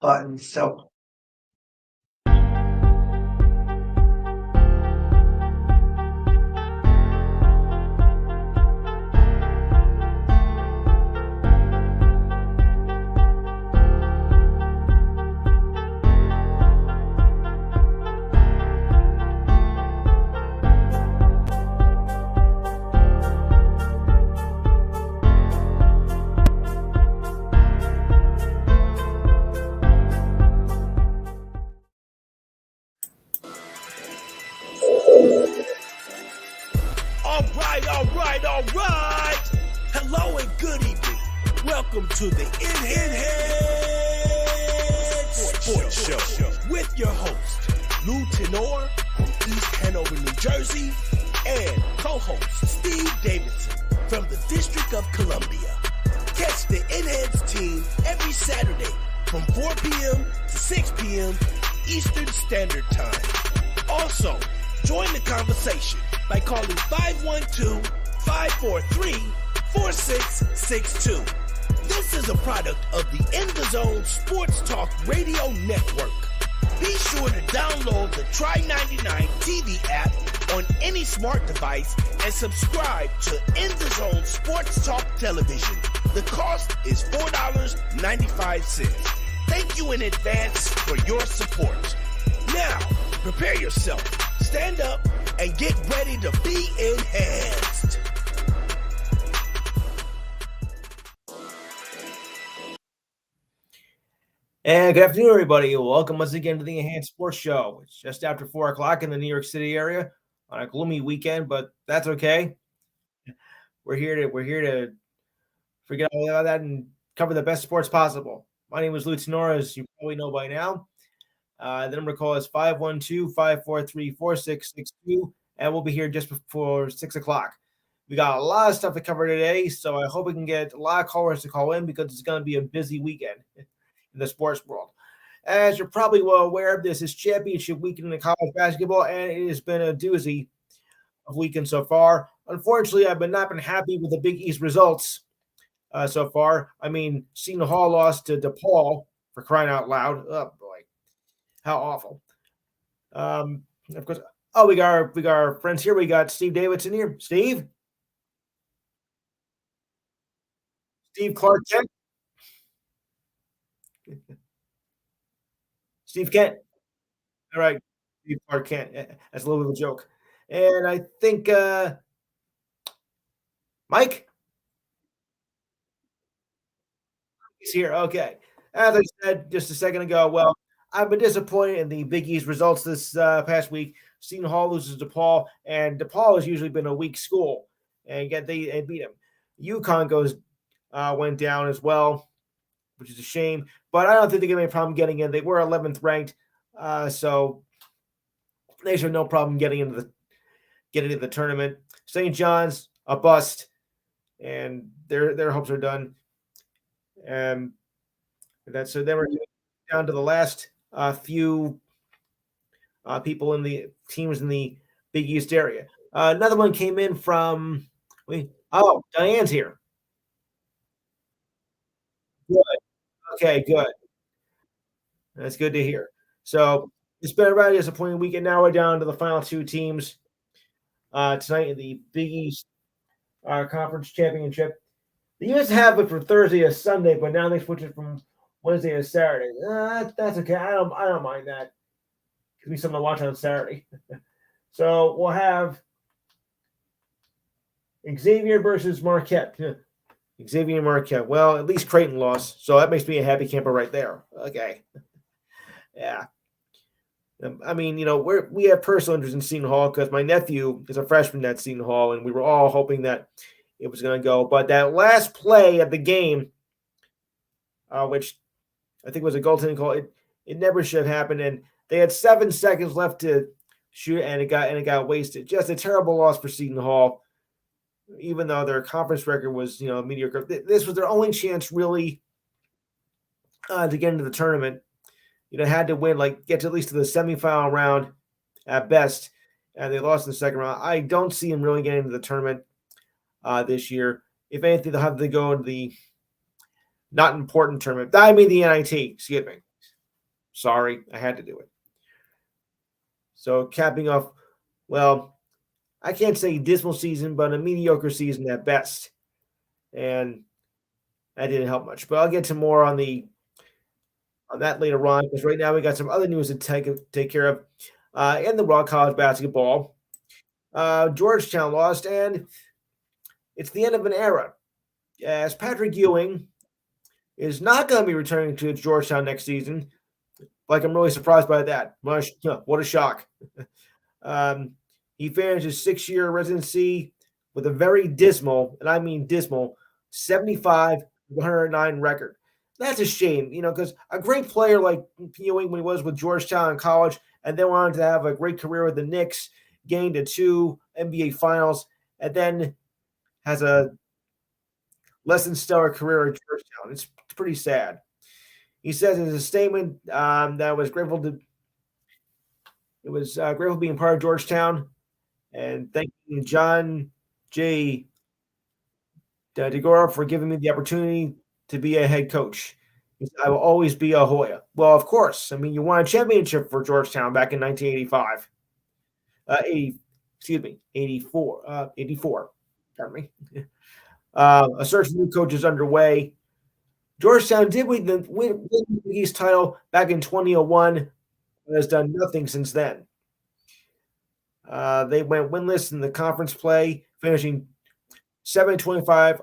button. So All right. Hello and good evening. Welcome to the In-Head Sports Show with your host, Lou Tenor from East Hanover, New Jersey, and co-host Steve Davidson from the District of Columbia. Catch the In-Heads team every Saturday from 4 p.m. to 6 p.m. Eastern Standard Time. Also, join the conversation by calling 512-543-4662. This is a product of the In the Zone Sports Talk Radio Network. Be sure to download the Try99 TV app on any smart device and subscribe to In the Zone Sports Talk Television. The cost is $4.95. Thank you in advance for your support. Now, prepare yourself, stand up, and get ready to be enhanced. And good afternoon, everybody. Welcome once again to the Enhanced Sports Show. It's just after 4 o'clock in the New York City area on a gloomy weekend, but that's okay. We're here to forget all about that and cover the best sports possible. My name is Lou Tenor, as you probably know by now. The number to call is 512-543-4662, and we'll be here just before 6 o'clock. We got a lot of stuff to cover today, so I hope we can get a lot of callers to call in because it's going to be a busy weekend in the sports world. As you're probably well aware, this is championship weekend in college basketball, and it has been a doozy of weekend so far. Unfortunately, I've not been happy with the Big East results so far. I mean, Seton Hall lost to DePaul, for crying out loud. Oh boy, how awful! Of course. Oh, we got our friends here. We got Steve Davidson here. Steve Clark Kent. Steve Kent. All right. Steve Clark Kent. That's a little bit of a joke. And I think Mike is here. Okay. As I said just a second ago, well, I've been disappointed in the Big East results this past week. Seton Hall loses to DePaul, and DePaul has usually been a weak school, and yet they beat them. UConn went down as well, which is a shame. But I don't think they're going to have any problem getting in. They were 11th ranked, so they should have no problem getting into the tournament. St. John's a bust, and their hopes are done. So then we're down to the last few people in the teams in the Big East area. Another one came in from Diane's here. Good. Okay, good. That's good to hear. So it's been a rather disappointing weekend. Now we're down to the final two teams tonight in the Big East Conference Championship. They used to have it from Thursday to Sunday, but now they switch it from Wednesday to Saturday. That's okay. I don't mind that. Gives me something to watch on Saturday. So we'll have Xavier versus Marquette. Xavier and Marquette. Well, at least Creighton lost, so that makes me a happy camper right there. Okay. Yeah. I mean, we have personal interest in Seton Hall because my nephew is a freshman at Seton Hall, and we were all hoping that it was going to go. But that last play of the game, which I think was a goaltending call, it never should have happened. And they had 7 seconds left to shoot, and it got wasted. Just a terrible loss for Seton Hall, even though their conference record was mediocre. This was their only chance really to get into the tournament. Had to win, get to at least to the semifinal round at best, and they lost in the second round. I don't see them really getting into the tournament this year. If anything, they'll have to go into the not important tournament. I mean the NIT, excuse me. Sorry, I had to do it. So capping off, well, I can't say dismal season, but a mediocre season at best. And that didn't help much. But I'll get to more on that later on because right now we got some other news to take care of. In the world of college basketball, Georgetown lost, and it's the end of an era. As Patrick Ewing is not going to be returning to Georgetown next season. Like, I'm really surprised by that. What a shock. He finished his 6-year residency with a very dismal, and I mean dismal, 75-109 record. That's a shame, because a great player like Ewing when he was with Georgetown in college and then wanted to have a great career with the Knicks, gained to 2 NBA finals, and then has a less than stellar career at Georgetown. It's pretty sad. He says in his statement that was grateful being part of Georgetown and thanking John J. DeGora for giving me the opportunity to be a head coach. He said, I will always be a Hoya. Well, of course. I mean, you won a championship for Georgetown back in 1985. 84. 84. Pardon me. A search for new coach is underway. Georgetown did win the Big East title back in 2001, and has done nothing since then. They went winless in the conference play, finishing 7-25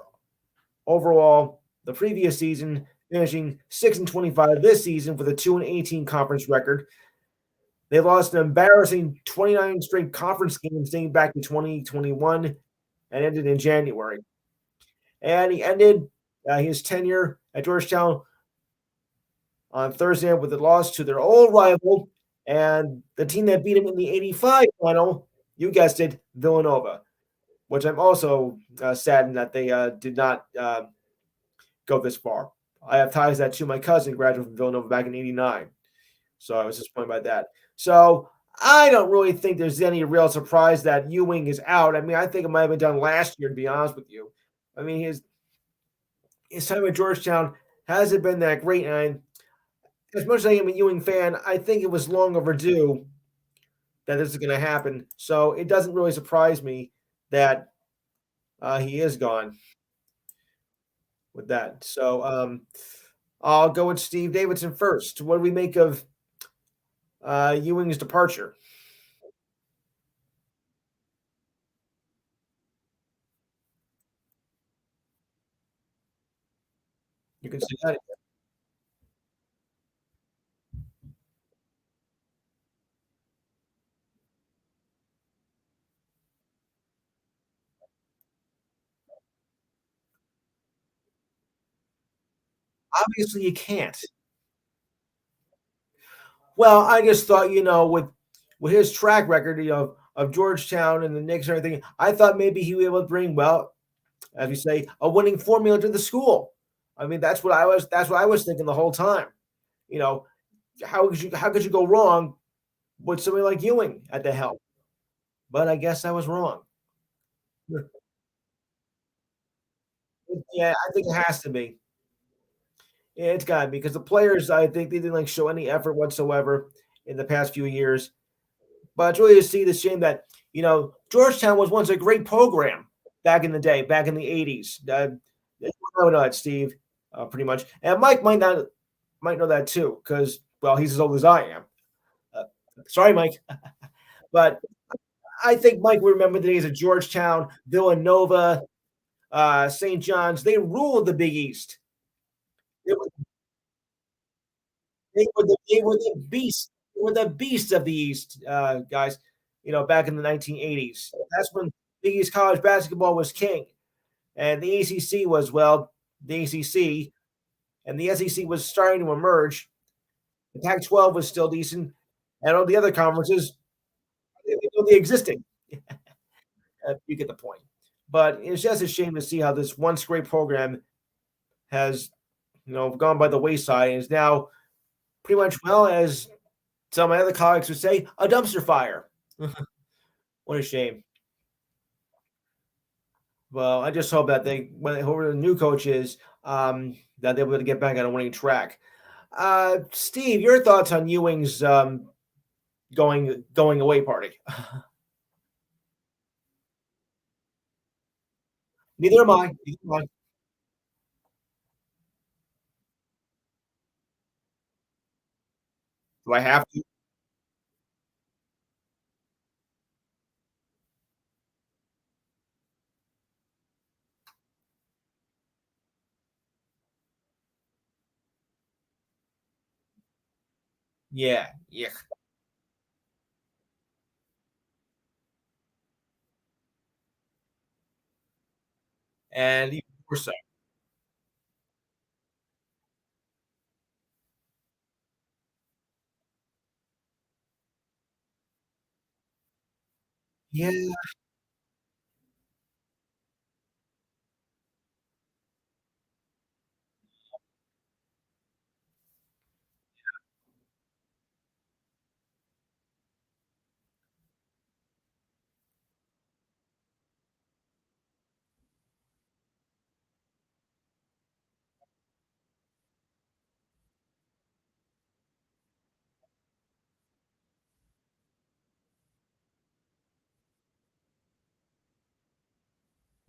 overall the previous season, finishing 6-25 this season with a 2-18 conference record. They lost an embarrassing 29 straight conference games dating back to 2021 and ended in January. And he ended his tenure at Georgetown on Thursday with a loss to their old rival and the team that beat him in the 85 final, you guessed it, Villanova, which I'm also saddened that they did not go this far. I have ties that to my cousin graduated from Villanova back in 89. So I was disappointed by that. So I don't really think there's any real surprise that Ewing is out. I mean, I think it might have been done last year, to be honest with you. I mean, his time at Georgetown hasn't been that great. And as much as I am a Ewing fan, I think it was long overdue that this is going to happen. So it doesn't really surprise me that he is gone with that. So I'll go with Steve Davidson first. What do we make of Ewing's departure? You can say that. Obviously, you can't. Well, I just thought, with his track record, of Georgetown and the Knicks and everything, I thought maybe he would be able to bring, well, as you say, a winning formula to the school. I mean, that's what I was thinking the whole time. You know, how could you go wrong with somebody like Ewing at the helm? But I guess I was wrong. Yeah, I think it has to be. Yeah, it's got to be because the players, I think, they didn't show any effort whatsoever in the past few years. But it's really to see the shame that Georgetown was once a great program back in the day, back in the '80s. I know that, Steve, pretty much, and Mike might know that too because well, he's as old as I am. Uh, Sorry, Mike, but I think Mike would remember the days of Georgetown, Villanova, St. John's. They ruled the Big East. They were, they were the beasts. They were the beasts of the East, guys. Back in the 1980s. That's when Big East college basketball was king, and the ACC was the ACC, and the SEC was starting to emerge. The Pac-12 was still decent, and all the other conferences they existed. You get the point. But it's just a shame to see how this once great program has, gone by the wayside and is now pretty much, well, as some of my other colleagues would say, a dumpster fire. What a shame. Well, I just hope that whoever the new coach is, that they're able to get back on a winning track. Steve, your thoughts on Ewing's going away party? Neither am I. Neither am I. Do I have to? Yeah, yeah, and even more so. Yeah,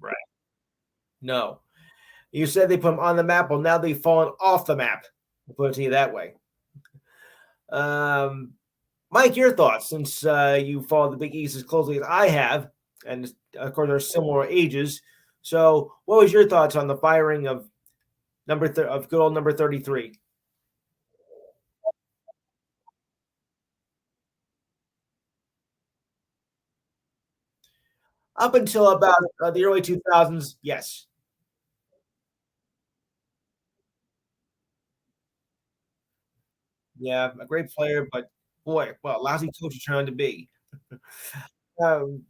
right. No, you said they put them on the map. Well, now they've fallen off the map. I'll put it to you that way. Um, Mike, your thoughts since you follow the Big East as closely as I have, and of course, they're similar ages. So, what was your thoughts on the firing of of good old number 33? Up until about the early 2000s, yes. Yeah, a great player, but boy, well, lousy coach he turned out to be. Um,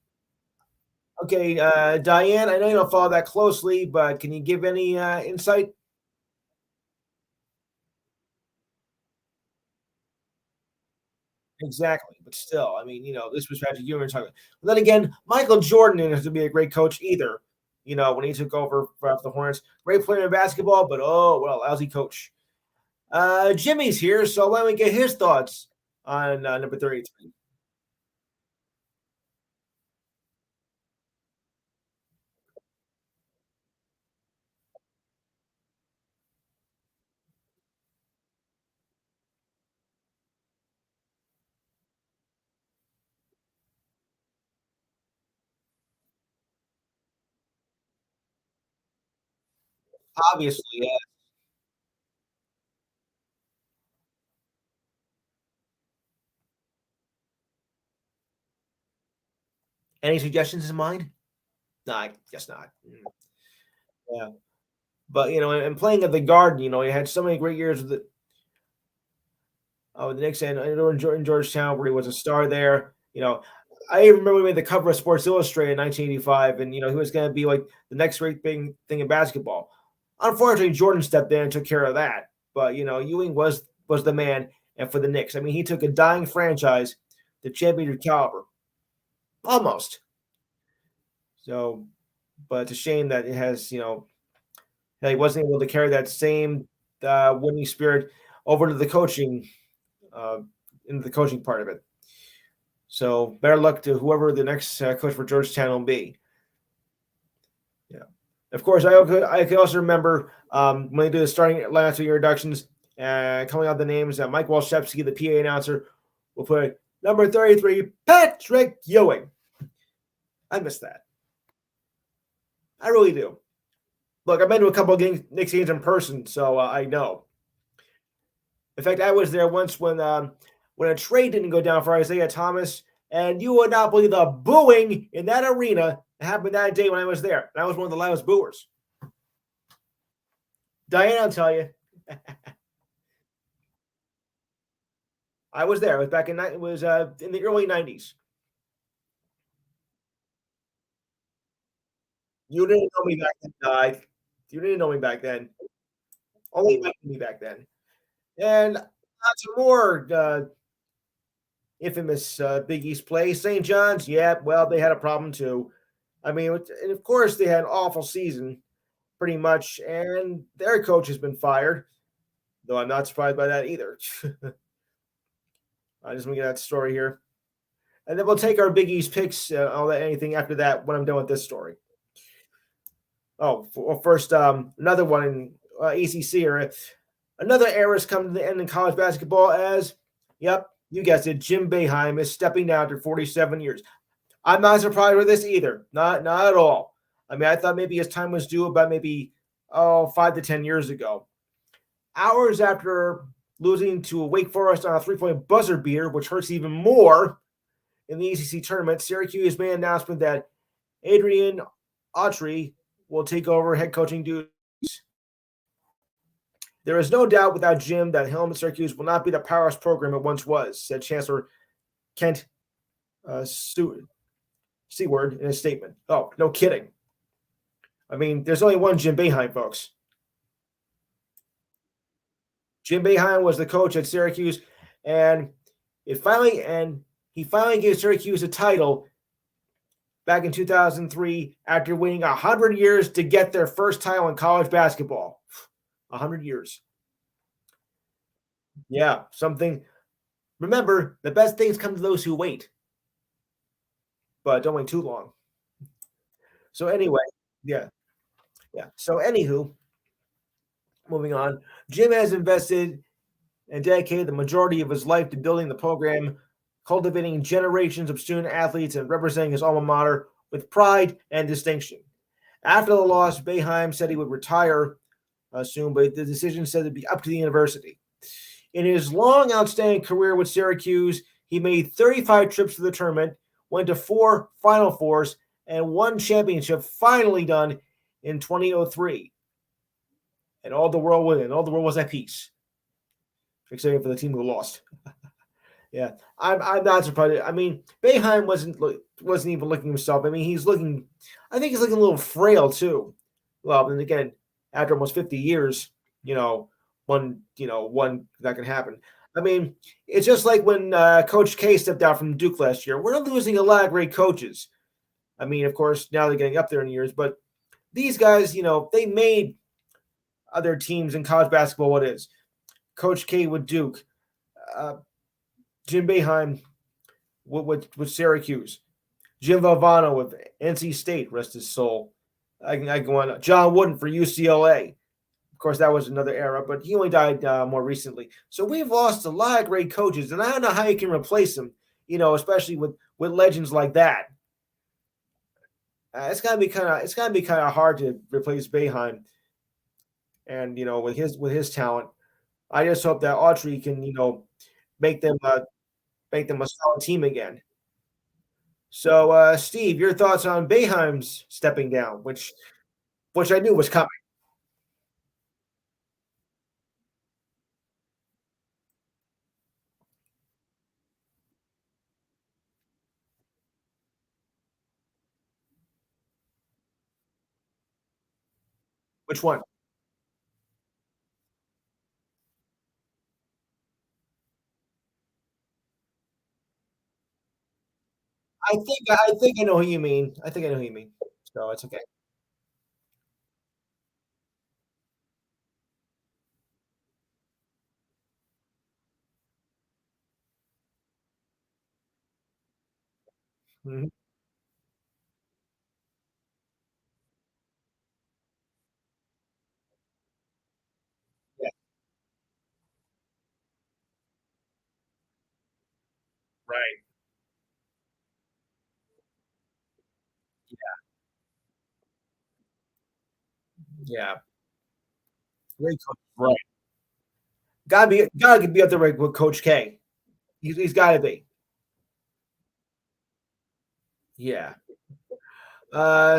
okay, Diane, I know you don't follow that closely, but can you give any insight? Exactly, but still, I mean, this was Patrick Ewing talking. But then again, Michael Jordan didn't have to be a great coach either. When he took over for the Hornets, great player in basketball, but oh well, lousy coach. Jimmy's here, so why don't we get his thoughts on number 33? Obviously, yeah. Any suggestions in mind? No, I guess not. Yeah, but and playing at the Garden, he had so many great years with the Knicks, and I know in Georgetown where he was a star there. I even remember we made the cover of Sports Illustrated in 1985, and he was going to be like the next great thing in basketball. Unfortunately, Jordan stepped in and took care of that. But Ewing was the man, and for the Knicks, I mean, he took a dying franchise to championship caliber, almost. So, but it's a shame that it has that he wasn't able to carry that same winning spirit over to the coaching, uh, into the coaching part of it. So better luck to whoever the next coach for Georgetown will be. Yeah. Of course, I can also remember when they do the starting lineups of your introductions, coming out the names. Mike Walshevsky, the PA announcer, will put number 33, Patrick Ewing. I miss that. I really do. Look, I've been to a couple of Knicks games in person, so I know. In fact, I was there once when a trade didn't go down for Isaiah Thomas, and you would not believe the booing in that arena that happened that day when I was there. And I was one of the loudest booers. Diane, I'll tell you, I was there. It was back it was in the early '90s. You didn't know me back then, Di. You didn't know me back then. Only Mike knew me back then. And lots of more infamous Big East play. St. John's, yeah, well, they had a problem too. I mean, and of course, they had an awful season, pretty much, and their coach has been fired. though I'm not surprised by that either. I just want to get that story here. And then we'll take our Big East picks, all that, anything after that when I'm done with this story. Oh, well, first, another one in ACC era. Another era has come to the end in college basketball as, yep, you guessed it, Jim Boeheim is stepping down after 47 years. I'm not surprised with this either. Not at all. I mean, I thought maybe his time was due about maybe 5 to 10 years ago. Hours after losing to Wake Forest on a 3-point buzzer beater, which hurts even more in the ACC tournament, Syracuse made an announcement that Adrian Autry will take over head coaching duties. There is no doubt without Jim that Helmet Syracuse will not be the powerhouse program it once was, said Chancellor Kent Seward in a statement. Oh, no kidding. I mean, there's only one Jim Boeheim, folks. Jim Boeheim was the coach at Syracuse, and he finally gave Syracuse a title back in 2003 after waiting 100 years to get their first title in college basketball. 100 years. Yeah, something. Remember, the best things come to those who wait, but don't wait too long. So anyway, yeah. So anywho, moving on, Jim has invested and dedicated the majority of his life to building the program, cultivating generations of student athletes and representing his alma mater with pride and distinction. After the loss, Boeheim said he would retire soon, but the decision said it'd be up to the university. In his long, outstanding career with Syracuse, he made 35 trips to the tournament, went to 4 Final Fours, and 1 championship, finally done in 2003. And all the world was at peace. Except for the team who lost. Yeah, I'm not surprised. I mean, Boeheim wasn't even looking himself. I mean, I think he's looking a little frail too. Well, and again, after almost 50 years, one that can happen. I mean, it's just like when Coach K stepped out from Duke last year. We're losing a lot of great coaches. I mean, of course, now they're getting up there in years, but these guys, they made other teams in college basketball what is. Coach K with Duke, Jim Boeheim with Syracuse, Jim Valvano with NC State, rest his soul. I can go on. John Wooden for UCLA. Of course, that was another era, but he only died more recently. So we've lost a lot of great coaches, and I don't know how you can replace them. Especially with legends like that. It's gotta be kind of hard to replace Boeheim, and with his talent. I just hope that Autry can make them a solid team again. So, Steve, your thoughts on Boeheim's stepping down, which I knew was coming. Which one? I think I know who you mean. I think I know who you mean. So it's okay. Mhm. Yeah, right. Yeah, great coach. Right. Gotta be up there with Coach K. He's got to be. Yeah.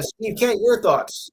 Steve Kent, your thoughts?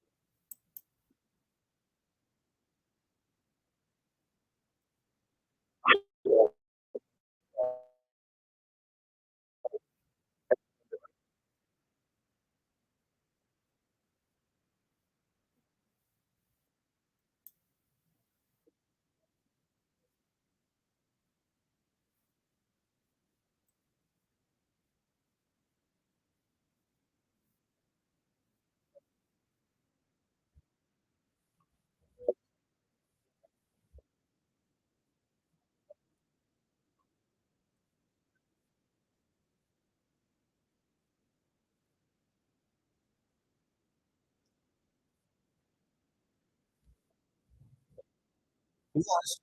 Yes.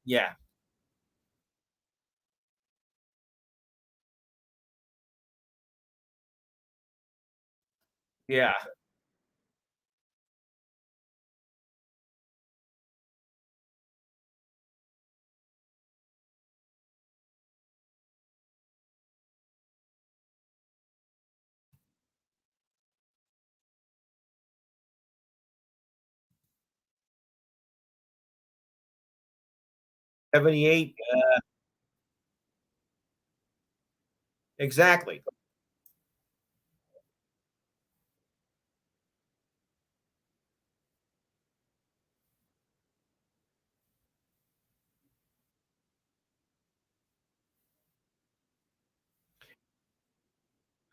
Yeah. Yeah. 78. Exactly.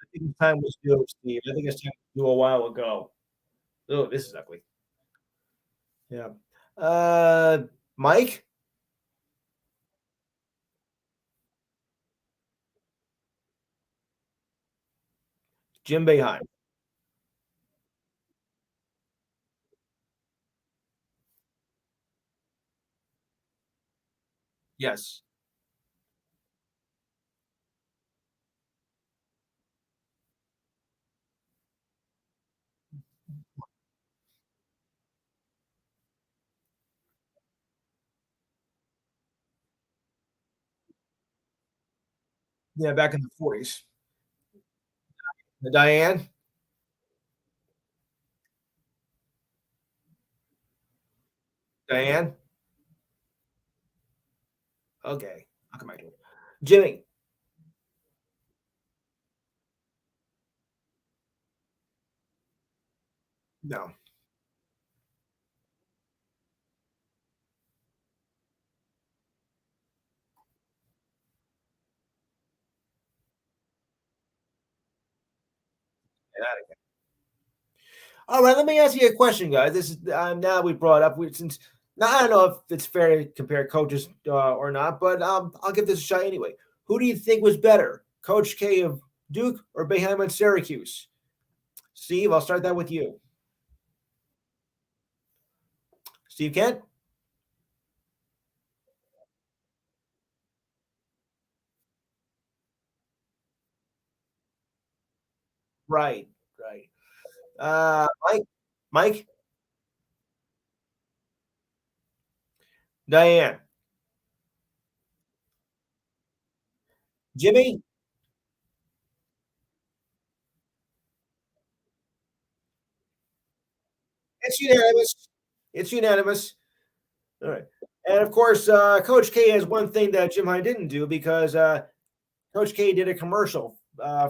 I think it's time was due, Steve. I think it's time to do a while ago. Oh, this is ugly. Yeah. Uh, Mike, Jim Beheim. Yes. Yeah, back in the 40s. Diane, Diane. Okay, I'll come back to it. Jimmy. No. All right, let me ask you a question, guys. This is now we brought up since now I don't know if it's fair to compare coaches or not, but I'll give this a shot anyway. Who do you think was better, Coach K of Duke or Boeheim at Syracuse? Steve, I'll start that with you. Steve Kent. Right, right. Mike, Mike, Diane, Jimmy. It's unanimous. It's unanimous. All right, and of course, Coach K has one thing that Jim Hine didn't do because Coach K did a commercial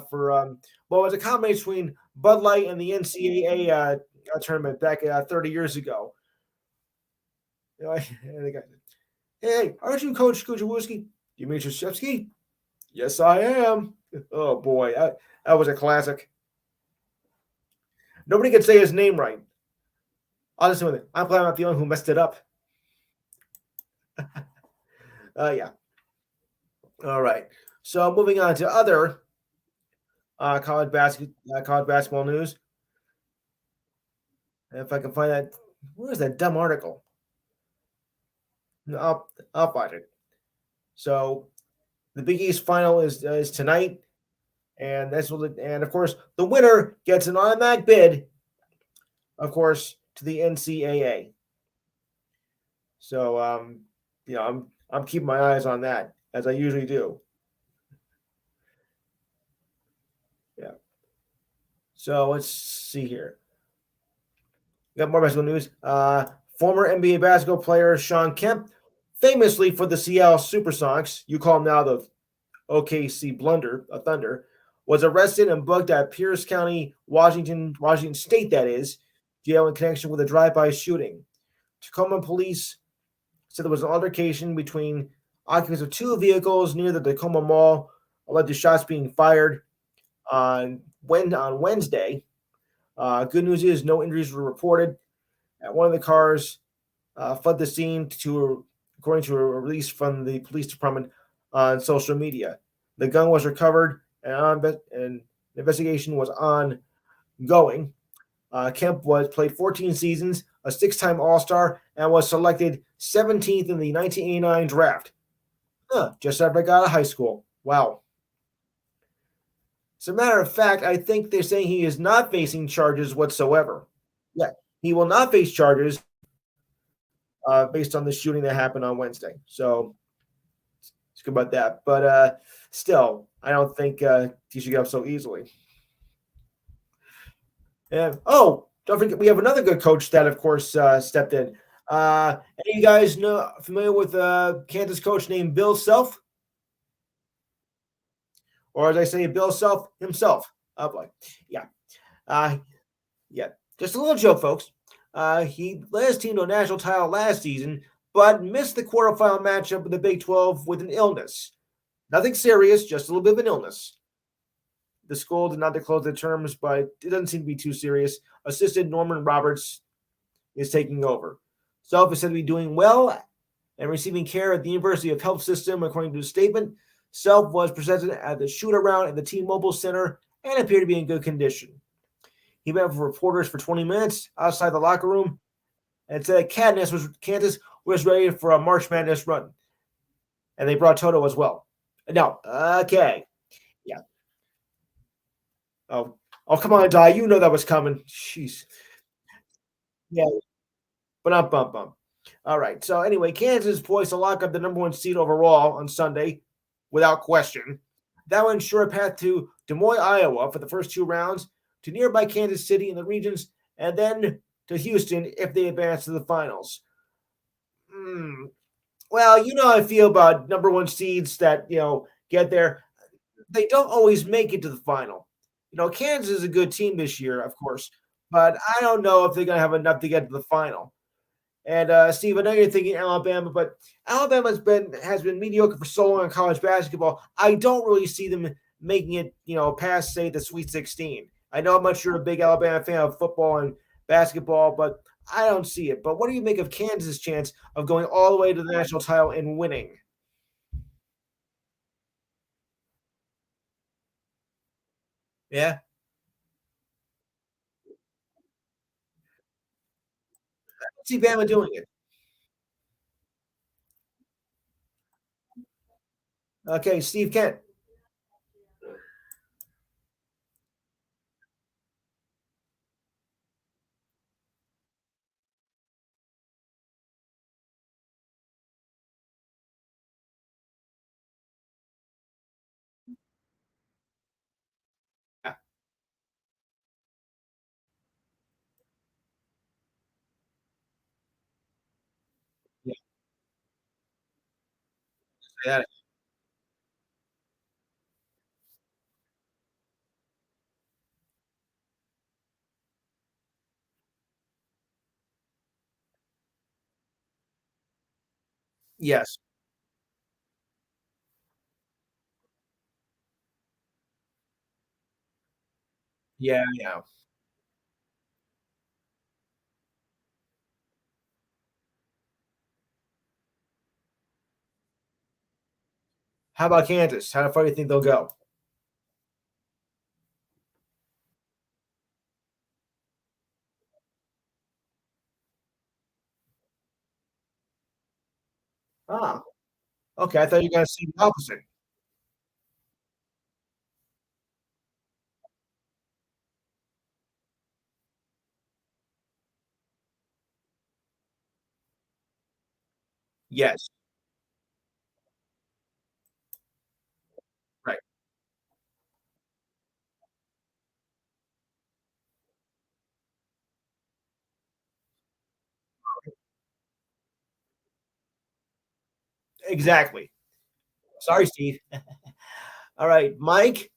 for well, it was a combination between Bud Light and the NCAA tournament back 30 years ago. You know, and the guy said, "Hey, aren't you Coach Kujawiski? Dmitry Shevsky?" Yes, I am. Oh boy, that was a classic. Nobody could say his name right. Honestly, I'm glad I'm not the one who messed it up. Yeah. All right. So moving on to other college basketball news. If I can find that, where is that dumb article? I'll find it. So the Big East final is tonight, and and of course the winner gets an automatic bid, of course, to the NCAA. So I'm keeping my eyes on that as I usually do. Yeah. So let's see here. We got more basketball news. Former NBA basketball player Sean Kemp, famously for the Seattle SuperSonics, you call him now the OKC Thunder, was arrested and booked at Pierce County, Washington State, that is, jail in connection with a drive-by shooting. Tacoma police said there was an altercation between occupants of two vehicles near the Tacoma Mall, led to shots being fired on Wednesday. Good news is no injuries were reported. One of the cars fled the scene according to a release from the police department on social media. The gun was recovered, and the investigation was ongoing. Kemp was played 14 seasons, a six-time All-Star, and was selected 17th in the 1989 draft. Just after I got out of high school. Wow. As a matter of fact, I think they're saying he is not facing charges whatsoever. Yeah, he will not face charges based on the shooting that happened on Wednesday. So it's good about that. But still, I don't think he should get up so easily. And don't forget, we have another good coach that, of course, stepped in. Any of you guys know familiar with Kansas coach named Bill Self, or as I say, Bill Self himself? Oh boy, yeah, uh, yeah. Just a little joke, folks. He led his team to a national title last season, but missed the quarterfinal matchup with the Big 12 with an illness. Nothing serious, just a little bit of an illness. The school did not disclose the terms, but it doesn't seem to be too serious. Assistant Norman Roberts is taking over. Self is said to be doing well and receiving care at the University of Health System, according to the statement. Self was presented at the shoot-around at the T-Mobile Center and appeared to be in good condition. He met with reporters for 20 minutes outside the locker room and said Kansas was ready for a March Madness run. And they brought Toto as well. No, okay. Yeah. Come on, Di. You know that was coming. Jeez. Yeah. But not bump bump. All right. So anyway, Kansas is poised to lock up the number one seed overall on Sunday, without question. That will ensure a path to Des Moines, Iowa for the first two rounds, to nearby Kansas City in the regions, and then to Houston if they advance to the finals. Well, you know how I feel about number one seeds that get there. They don't always make it to the final. Kansas is a good team this year, of course, but I don't know if they're going to have enough to get to the final. And Steve, I know you're thinking Alabama, but Alabama has been mediocre for so long in college basketball. I don't really see them making it, past say the Sweet 16. I know how much you're a big Alabama fan of football and basketball, but I don't see it. But what do you make of Kansas' chance of going all the way to the national title and winning? Yeah, I see Bama doing it. Okay, Steve Kent. Yeah, yeah, yeah. Yes. Yeah, yeah. How about Kansas? How far do you think they'll go? Ah, okay. I thought you were going to say the opposite. Yes, right. Exactly. Sorry, Steve. All right, Mike.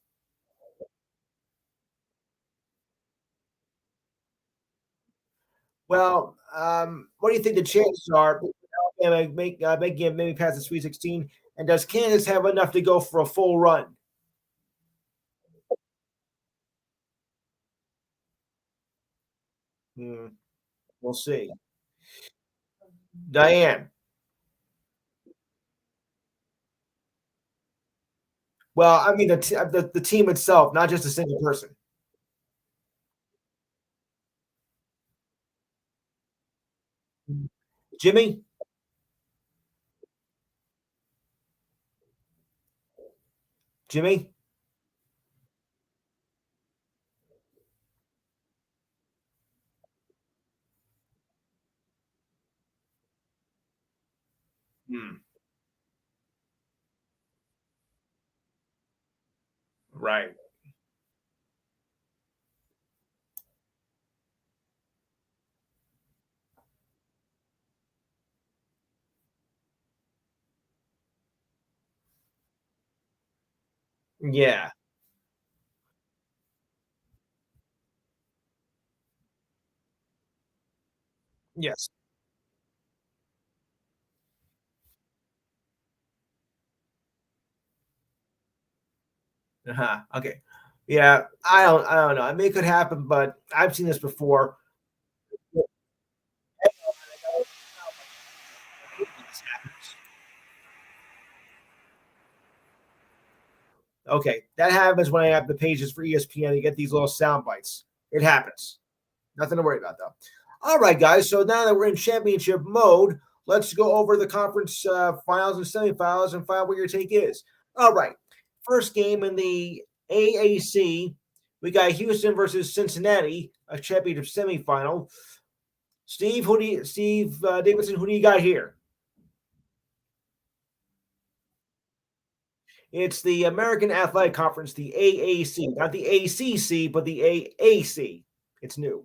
Well, what do you think the chances are Alabama making it maybe past the Sweet 16? And does Kansas have enough to go for a full run? Hmm, we'll see. Diane. Well, I mean the team itself, not just a single person. Jimmy, Jimmy. Hmm, right. Yeah. Yes. Uh-huh. Okay. Yeah. I don't know. I mean, it could happen, but I've seen this before. Okay, that happens when I have the pages for ESPN. You get these little sound bites. It happens. Nothing to worry about, though. All right, guys. So now that we're in championship mode, let's go over the conference finals and semifinals and find out what your take is. All right. First game in the AAC, we got Houston versus Cincinnati, a championship semifinal. Steve Davidson, who do you got here? It's the American Athletic Conference, the AAC, not the ACC, but the AAC. It's new.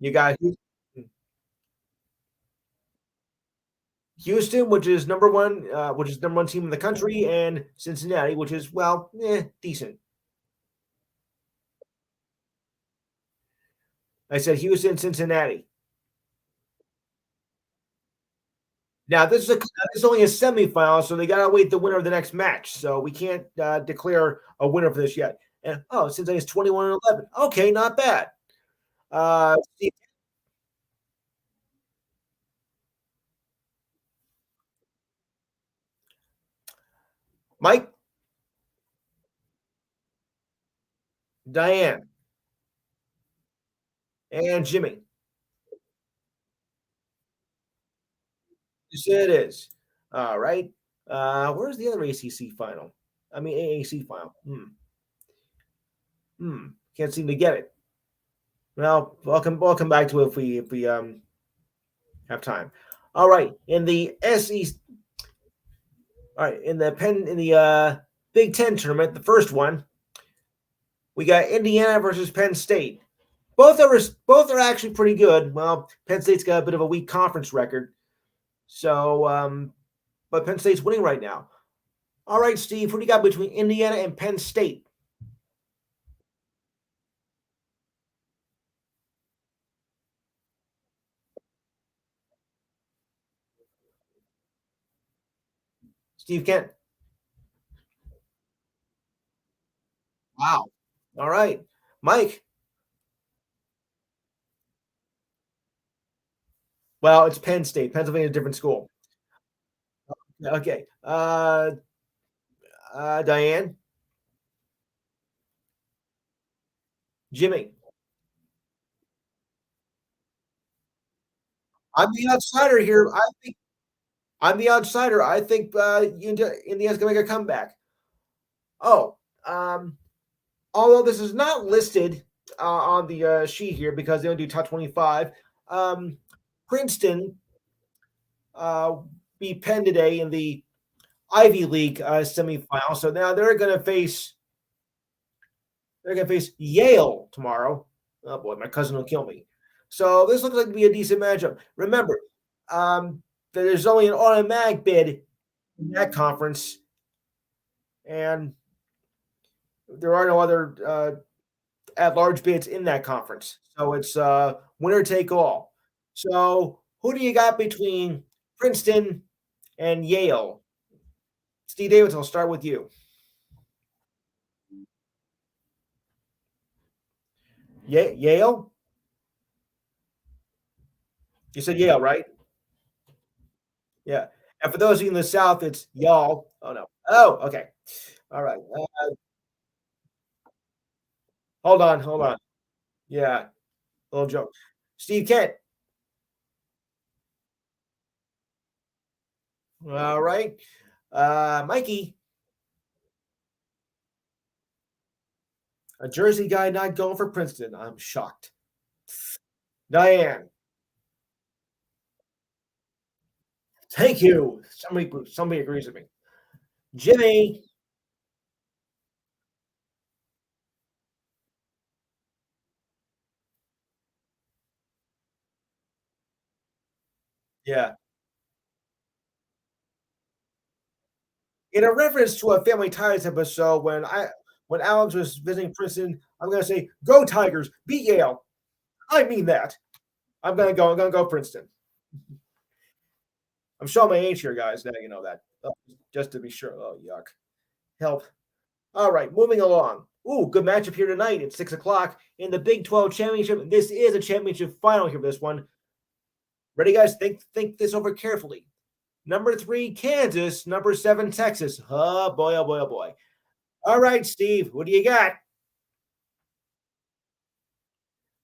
You got Houston, which is number one team in the country, and Cincinnati, which is decent. I said Houston, Cincinnati. Now this is only a semifinal, so they gotta wait the winner of the next match. So we can't declare a winner for this yet. And Cincinnati is 21-11. Okay, not bad. Steve, Mike, Diane, and Jimmy. Yes, it is. All right. Where's the other ACC final? I mean AAC final. Can't seem to get it. Well, welcome back to it if we have time. All right. In the SEC, all right, in the Big Ten tournament, the first one, we got Indiana versus Penn State. Both are actually pretty good. Well, Penn State's got a bit of a weak conference record, so but Penn State's winning right now. All right, Steve, what do you got between Indiana and Penn State? Steve Kent. Wow. All right, Mike. Well, it's Penn State. Pennsylvania, different school. Okay. Diane, Jimmy. I'm the outsider here. I think I'm the outsider. I think Indiana's going to make a comeback. Oh, um, although this is not listed on the sheet here because they don't do top 25. Um, Princeton uh, beat Penn today in the Ivy League semifinal. So now they're going to face Yale tomorrow. Oh boy, my cousin will kill me. So this looks like to be a decent matchup. Remember, um, there's only an automatic bid in that conference, and there are no other at-large bids in that conference. So it's winner take all. So who do you got between Princeton and Yale? Steve Davis, I'll start with you. Yale? You said Yale, right? Yeah. And for those of you in the South, it's y'all. Oh no. Oh, okay. All right. Hold on, hold on. Yeah, little joke. Steve Kent. All right. Mikey, a Jersey guy not going for Princeton. I'm shocked. Diane, thank you. Somebody agrees with me. Jimmy, yeah. In a reference to a Family Ties episode, when Alex was visiting Princeton, I'm gonna say, "Go Tigers, beat Yale." I mean that. I'm gonna go. I'm gonna go Princeton. I'm showing my age here, guys. Now you know that. Just to be sure. Oh, yuck. Help. All right, moving along. Ooh, good matchup here tonight at 6 o'clock in the Big 12 championship. This is a championship final here for this one. Ready, guys? Think this over carefully. Number 3, Kansas. Number 7, Texas. Oh boy, oh boy, oh boy. All right, Steve, what do you got?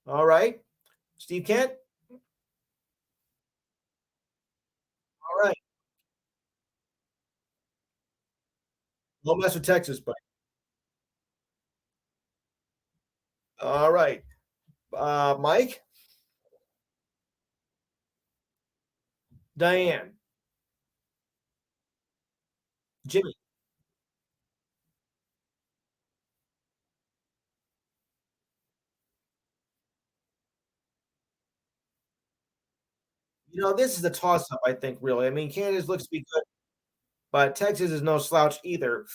All right, Steve Kent. All right, no mess with Texas, but all right. Mike, Diane, Jimmy. This is a toss-up, I think, really. I mean, Kansas looks to be good, but Texas is no slouch either.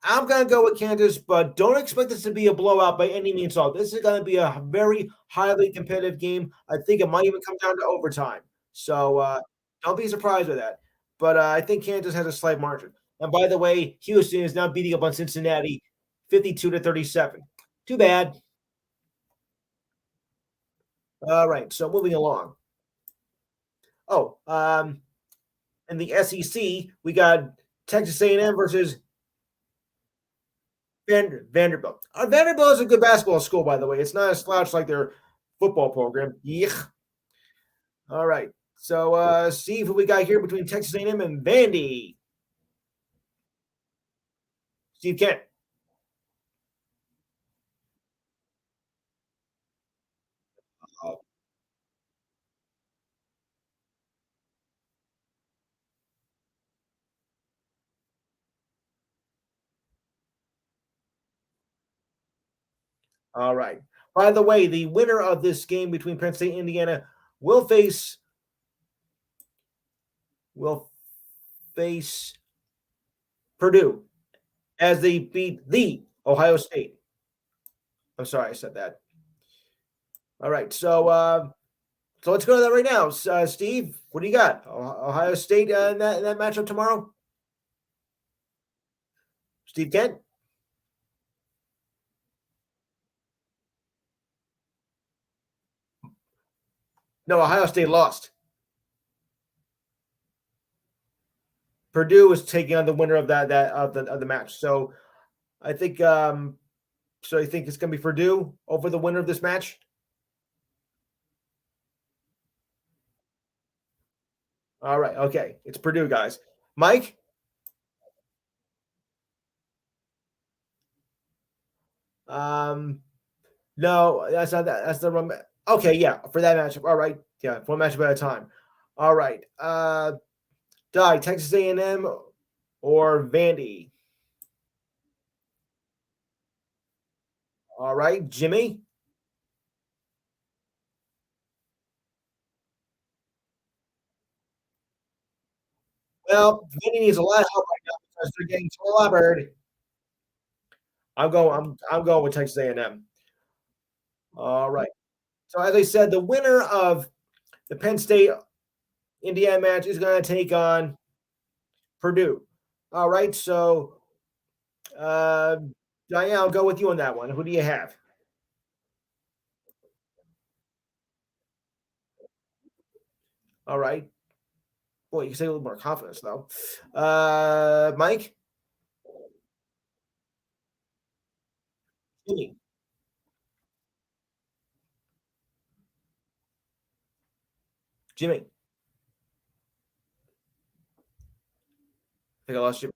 I'm going to go with Kansas, but don't expect this to be a blowout by any means. All this is going to be a very highly competitive game. I think it might even come down to overtime. So don't be surprised with that. But I think Kansas has a slight margin. And by the way, Houston is now beating up on Cincinnati, 52-37. Too bad. All right. So moving along. Oh, in the SEC, we got Texas A&M versus Vanderbilt. Vanderbilt is a good basketball school, by the way. It's not a slouch like their football program. Yeah. All right. So, Steve, who we got here between Texas A&M and Vandy? Steve Kent. All right. By the way, the winner of this game between Penn State and Indiana will face will face Purdue as they beat the Ohio State. I'm sorry, I said that. All right. So let's go to that right now. Steve, what do you got? Ohio State in that matchup tomorrow? Steve Kent? No, Ohio State lost. Purdue is taking on the winner of that of the match. So I think so I think it's gonna be Purdue over the winner of this match. All right, okay. It's Purdue, guys. Mike? Um no, that's not that. That's the wrong okay, yeah, for that matchup. All right. Yeah, one matchup at a time. All right. Die, Texas A&M or Vandy. All right, Jimmy. Well, Vandy needs a lot of help right now because they're getting clobbered. I'm going with Texas A&M. All right. So as I said, the winner of the Penn State Indiana match is going to take on Purdue. All right. So uh, Diane, I'll go with you on that one. Who do you have? All right. Boy, you can say a little more confidence though. Mike, Jimmy, Jimmy. I think I lost you.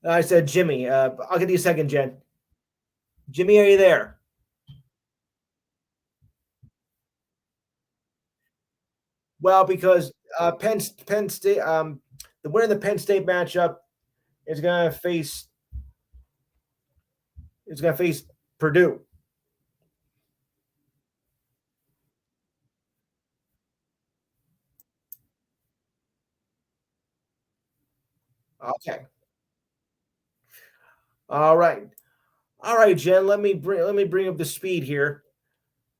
I said Jimmy. I'll give you a second, Jen. Jimmy, are you there? Well, because Penn State, the winner of the Penn State matchup is gonna face Purdue. Okay. All right. All right, Jen. Let me bring up the speed here.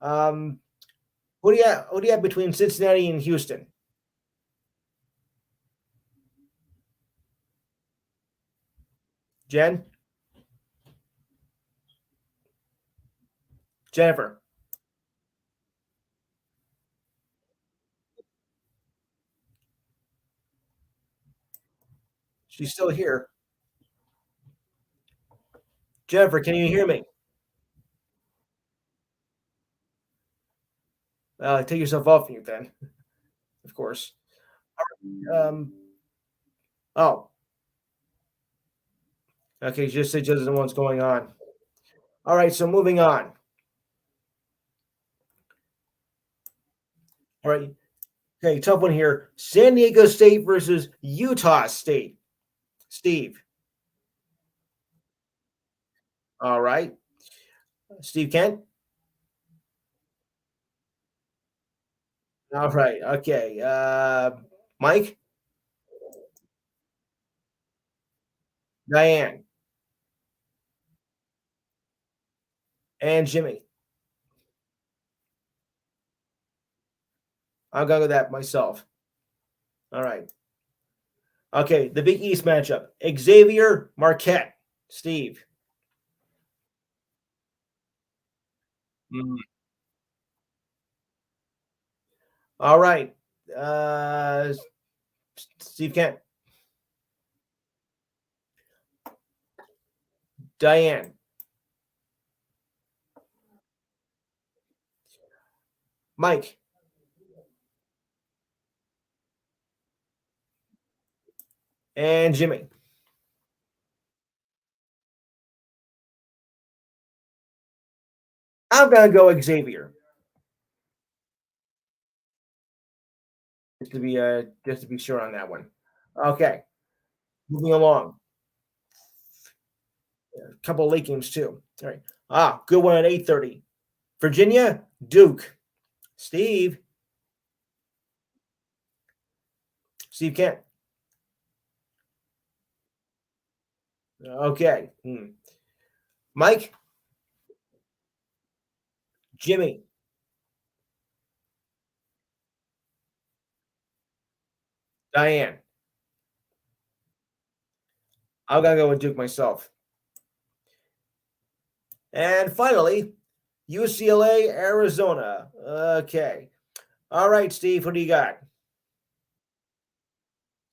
Um, who do you have between Cincinnati and Houston? Jen, Jennifer. She's still here. Jennifer, can you hear me? Take yourself off mute then, of course. Um, oh, okay. Just say just doesn't know what's going on. All right. So moving on. All right. Okay. Tough one here. San Diego State versus Utah State. Steve. All right. Steve Kent. All right. Okay. Mike. Diane. And Jimmy. I'll go with that myself. All right. Okay. The Big East matchup. Xavier Marquette. Steve. Mm. All right. Uh, Steve Kent. Diane. Mike. And Jimmy. I'm gonna go Xavier. Just to be sure on that one. Okay, moving along. A couple of late games too. All right. Good one at 8:30. Virginia, Duke. Steve. Steve Kent. Okay. Mike, Jimmy, Diane. I'm gonna go with Duke myself. And finally, UCLA, Arizona. Okay. All right, Steve. What do you got?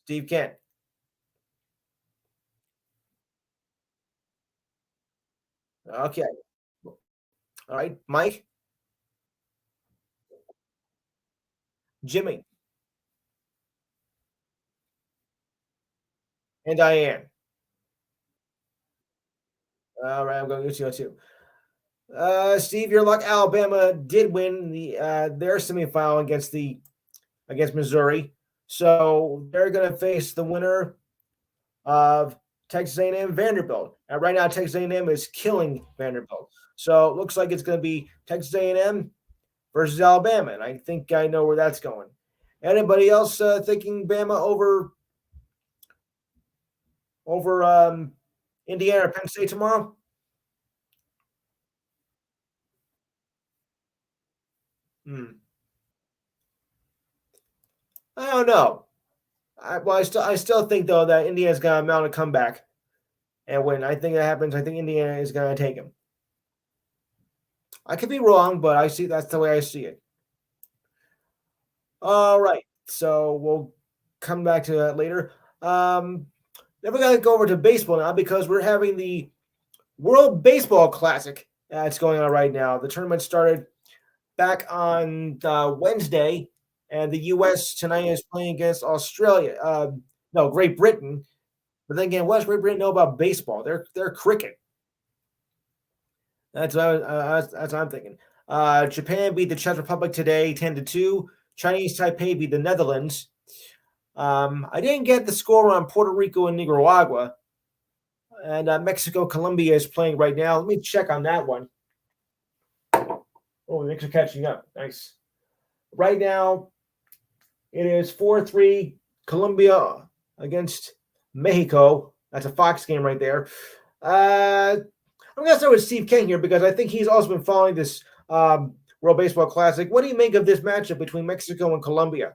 Steve Kent. Okay. All right, Mike, Jimmy, and Diane. All right, I'm going UCLA too. Steve, your luck. Alabama did win their semifinal against Missouri, so they're going to face the winner of Texas A&M Vanderbilt. And right now, Texas A&M is killing Vanderbilt, so it looks like it's going to be Texas A&M versus Alabama, and I think I know where that's going. Anybody else thinking Bama over Indiana or Penn State tomorrow? Hmm. I don't know. I still think though that Indiana's gonna mount a comeback and win. I think that happens. I think Indiana is gonna take him. I could be wrong, but I see that's the way I see it. All right, so we'll come back to that later. Then we got to go over to baseball now because we're having the World Baseball Classic that's going on right now. The tournament started back on Wednesday, and the U.S. tonight is playing against Australia. No, Great Britain. But then again, what does Great Britain know about baseball? They're cricket. That's what I'm thinking. Japan beat the Czech Republic today, 10-2. Chinese Taipei beat the Netherlands. I didn't get the score on Puerto Rico and Nicaragua, and Mexico Colombia is playing right now. Let me check on that one. Oh, the Knicks are catching up. Nice. Right now, it is 4-3 Colombia against Mexico. That's a Fox game right there. I'm going to start with Steve King here because I think he's also been following this World Baseball Classic. What do you make of this matchup between Mexico and Colombia?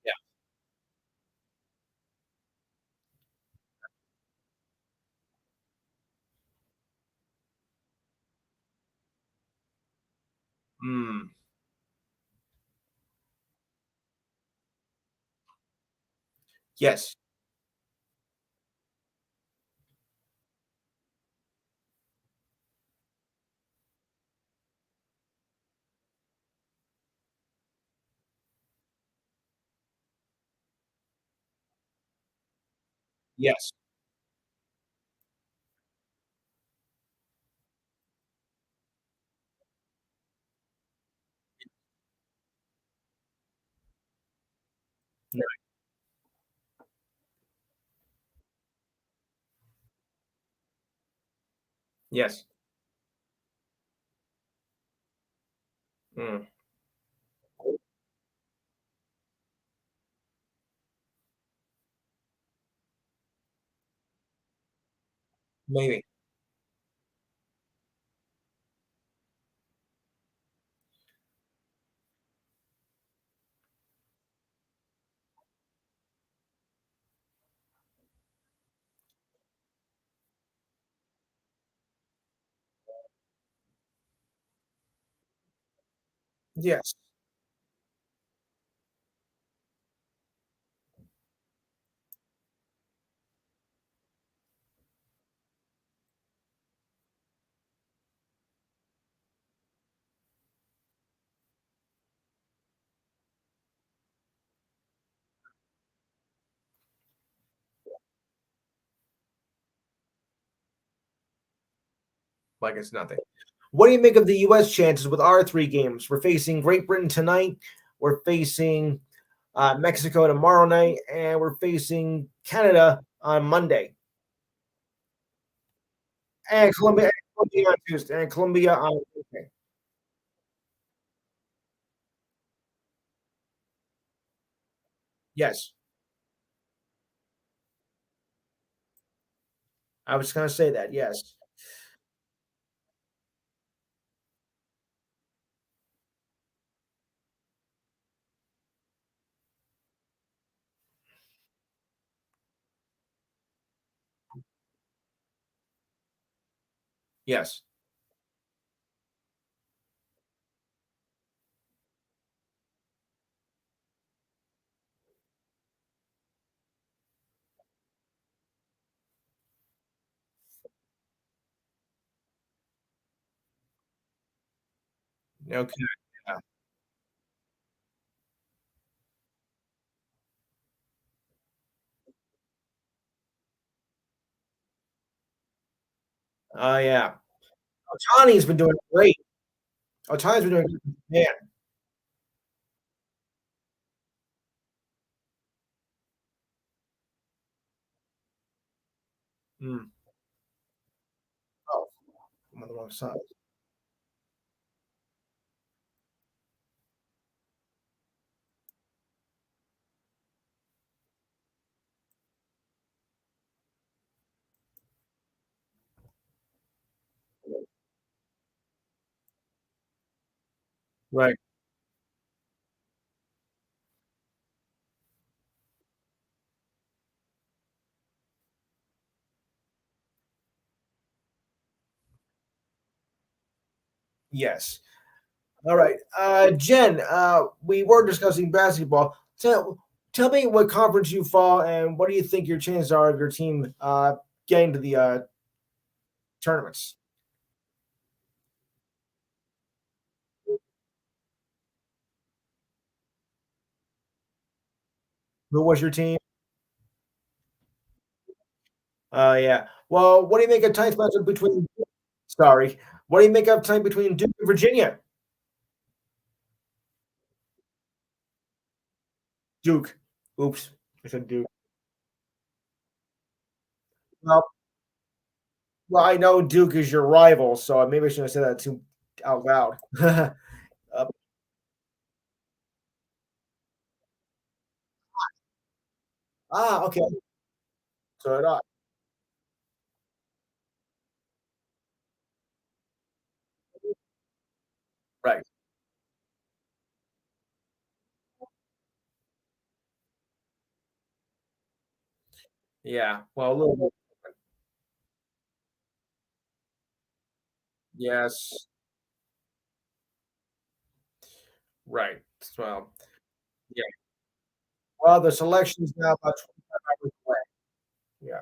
Yeah. Mm, yes. Yes. No. Yes. Mm, maybe. Yes. Like it's nothing. What do you make of the U.S. chances with our three games? We're facing Great Britain tonight. We're facing Mexico tomorrow night, and we're facing Canada on Monday, and Colombia on Tuesday, and Colombia on Tuesday. Yes, I was going to say that. Yes, yes. Okay. Yeah. Oh yeah. Otani's been doing great. Otani's been doing good. Yeah. Mm. Oh, I'm on the wrong side. Right. Yes. All right. Jen, we were discussing basketball. So tell me what conference you fall and what do you think your chances are of your team getting to the tournaments? Who was your team? Yeah. Well, what do you make of tonight's matchup between sorry. What do you make of tonight between Duke and Virginia? Duke. Oops. I said Duke. Well, well, I know Duke is your rival, so maybe I shouldn't have said that too out loud. Okay. So did I. Right. Yeah. Well, a little bit. Yes. Right. Well, yeah. Well, the selection is now about 25 hours away. Yeah.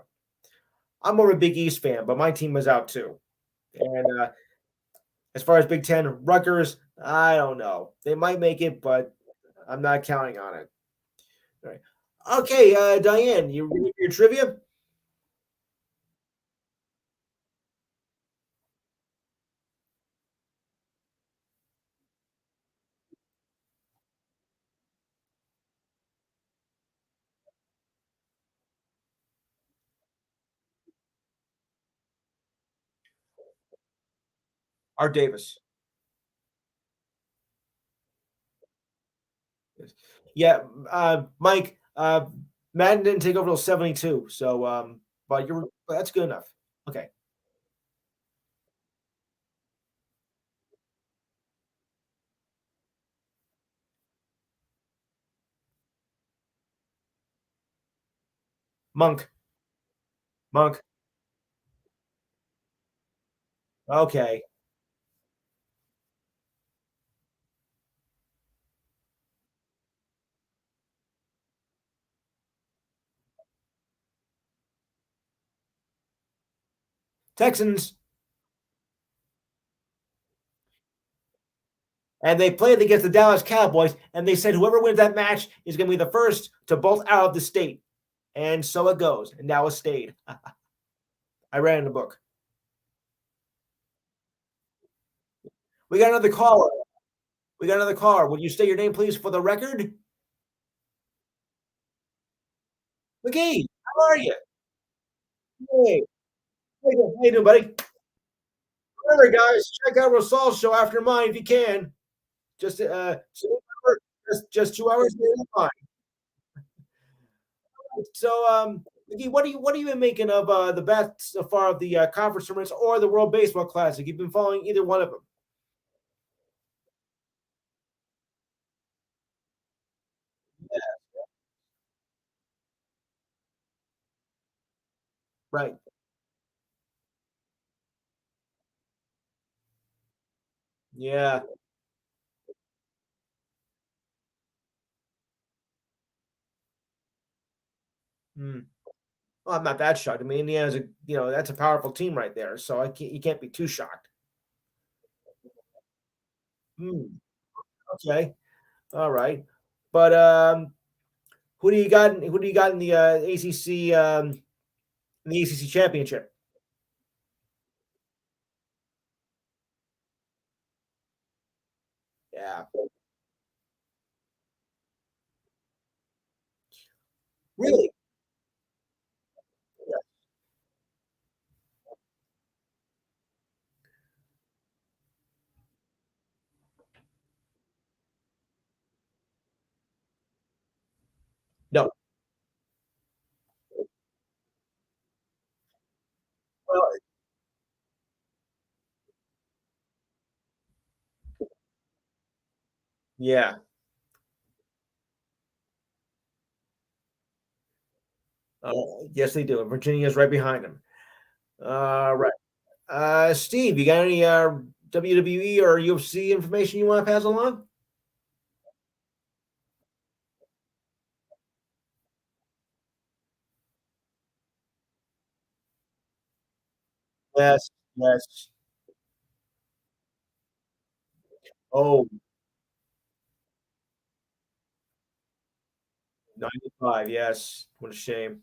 I'm more of a Big East fan, but my team was out too. And as far as Big Ten, Rutgers, I don't know. They might make it, but I'm not counting on it. All right. Okay, Diane, you ready for your trivia? Art Davis. Yes. Yeah, Mike. Madden didn't take over till 72, so but that's good enough. Okay, Monk. Monk. Okay, Texans. And they played against the Dallas Cowboys, and they said whoever wins that match is going to be the first to bolt out of the state. And so it goes. And Dallas stayed. I read in the book. We got another caller. We got another caller. Would you state your name, please, for the record? McGee, how are you? Hey, how you doing, buddy? Remember, guys, check out Rosal's show after mine if you can. Just just 2 hours later than mine. So, McGee, what are you been making of the best so far of the conference tournaments or the World Baseball Classic? You've been following either one of them, right? Yeah. Hmm. Well, I'm not that shocked. I mean, Indiana's that's a powerful team right there. So you can't be too shocked. Hmm. Okay. All right. But who do you got? Who do you got in the ACC in the ACC championship? Yeah. Really? Yeah. No. Well, Yeah. Yes, they do. And Virginia's right behind them. Right. Steve, you got any WWE or UFC information you want to pass along? Yes. Yes. Oh, 95. Yes. What a shame.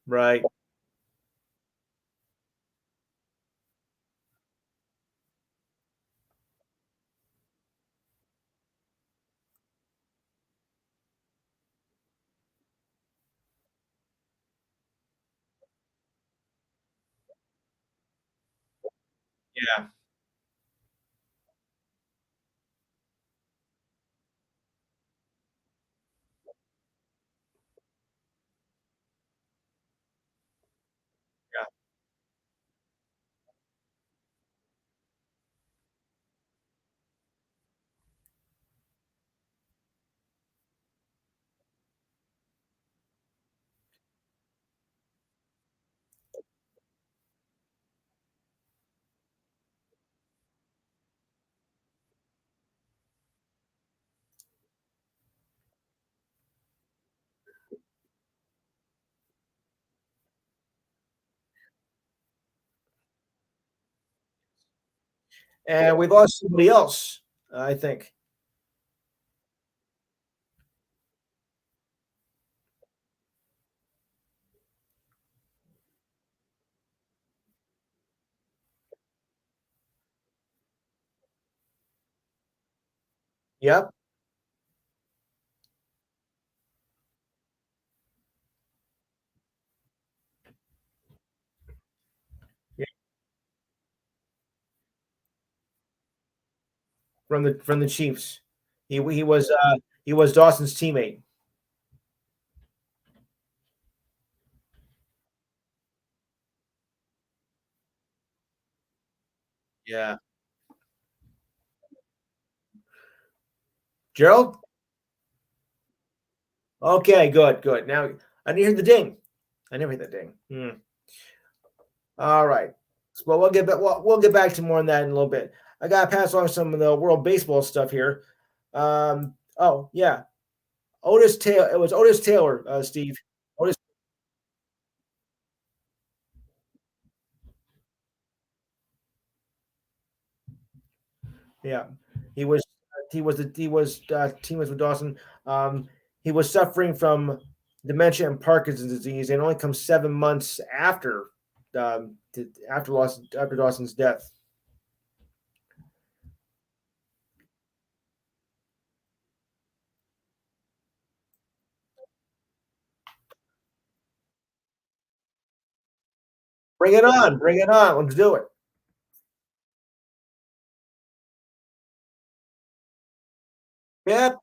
Right. Yeah. Yeah. And we lost somebody else, I think. Yep. Yeah. From the Chiefs. He was Dawson's teammate. Yeah. Gerald? Okay, good, good. Now I didn't hear the ding. I never hear the ding. All right. Well, we'll get back to more on that in a little bit. I gotta pass along some of the world baseball stuff here. Oh yeah, Otis Taylor. It was Otis Taylor, Steve. Otis. Yeah, he was. He was teammates with Dawson. Um, he was suffering from dementia and Parkinson's disease, and only comes 7 months after Dawson's death. Bring it on! Bring it on! Let's do it. Yep,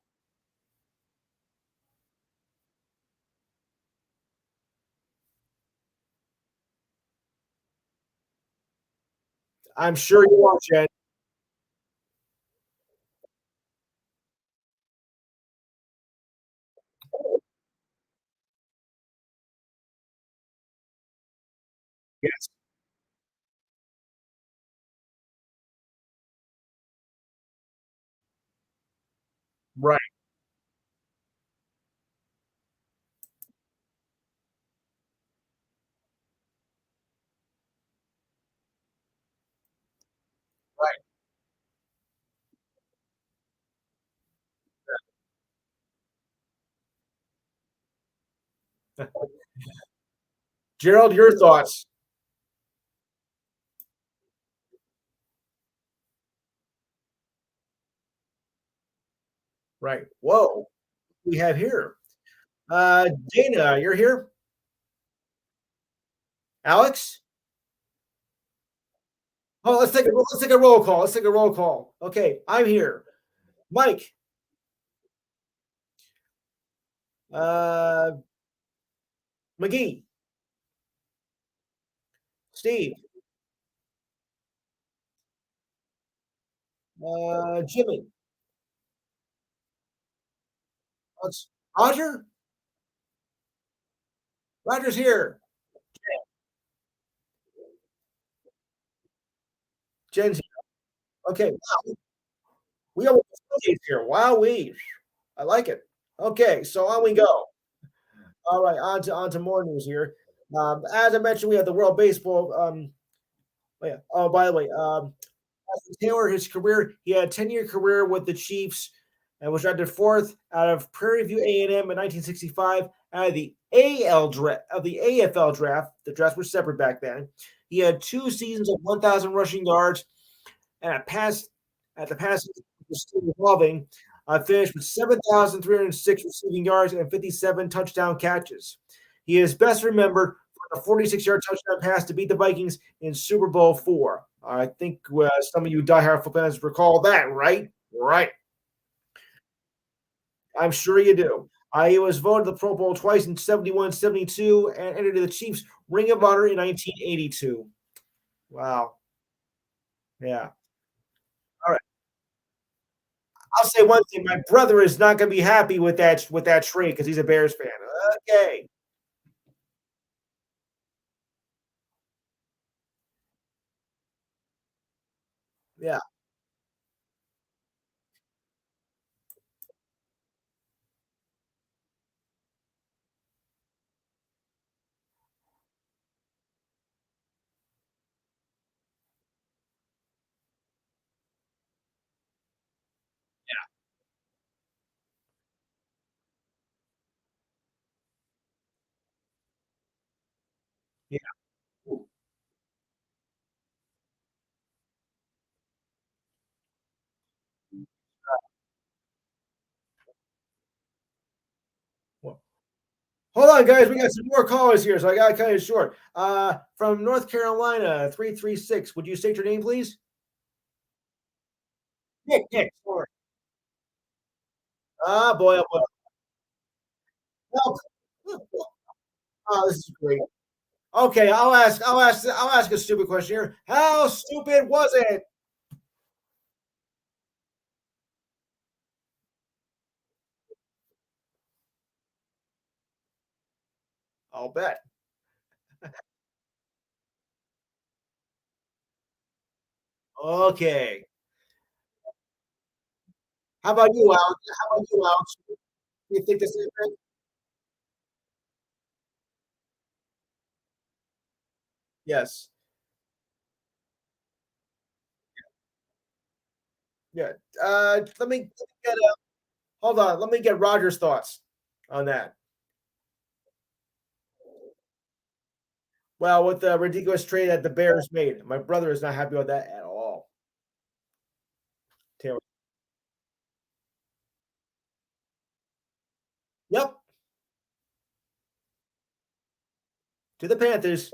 I'm sure you are, Jen. Yes, right. Gerald, your thoughts? Right. Whoa, we have here. Dana, you're here. Alex. Oh, let's take a roll call. Let's take a roll call. Okay, I'm here. Mike. Uh, McGee, Steve, Jimmy, let's, Roger. Roger's here. Jen's here. Okay, wow, we almost here. Wow, we. I like it. Okay, so on we go. All right, on to more news here. As I mentioned, we have the World Baseball. Oh, yeah. Oh, by the way, Taylor, his career, he had a 10-year career with the Chiefs and was drafted fourth out of Prairie View A&M in 1965 out of the AFL draft. The drafts were separate back then. He had 2 seasons of 1,000 rushing yards and the pass was still evolving. Finished with 7,306 receiving yards and 57 touchdown catches. He is best remembered for a 46-yard touchdown pass to beat the Vikings in Super Bowl IV. I think some of you diehard football fans recall that, right? Right. I'm sure you do. He was voted the Pro Bowl twice in 71, 72, and entered the Chiefs Ring of Honor in 1982. Wow. Yeah. All right. I'll say one thing: my brother is not going to be happy with that trade because he's a Bears fan. Okay. Yeah. Yeah. Well, hold on, guys. We got some more callers here, so I got to cut it short. From North Carolina, 336. Would you state your name, please? Nick. Sorry. Ah, boy, oh boy. Well, oh, this is great. Okay, I'll ask a stupid question here. How stupid was it? I'll bet. Okay. How about you, Alex? How about you, Alex? You think the same thing? Yes. Yeah. Let me get hold on. Let me get Roger's thoughts on that. Well, with the ridiculous trade that the Bears made, my brother is not happy with that at all. Taylor. Yep. To the Panthers.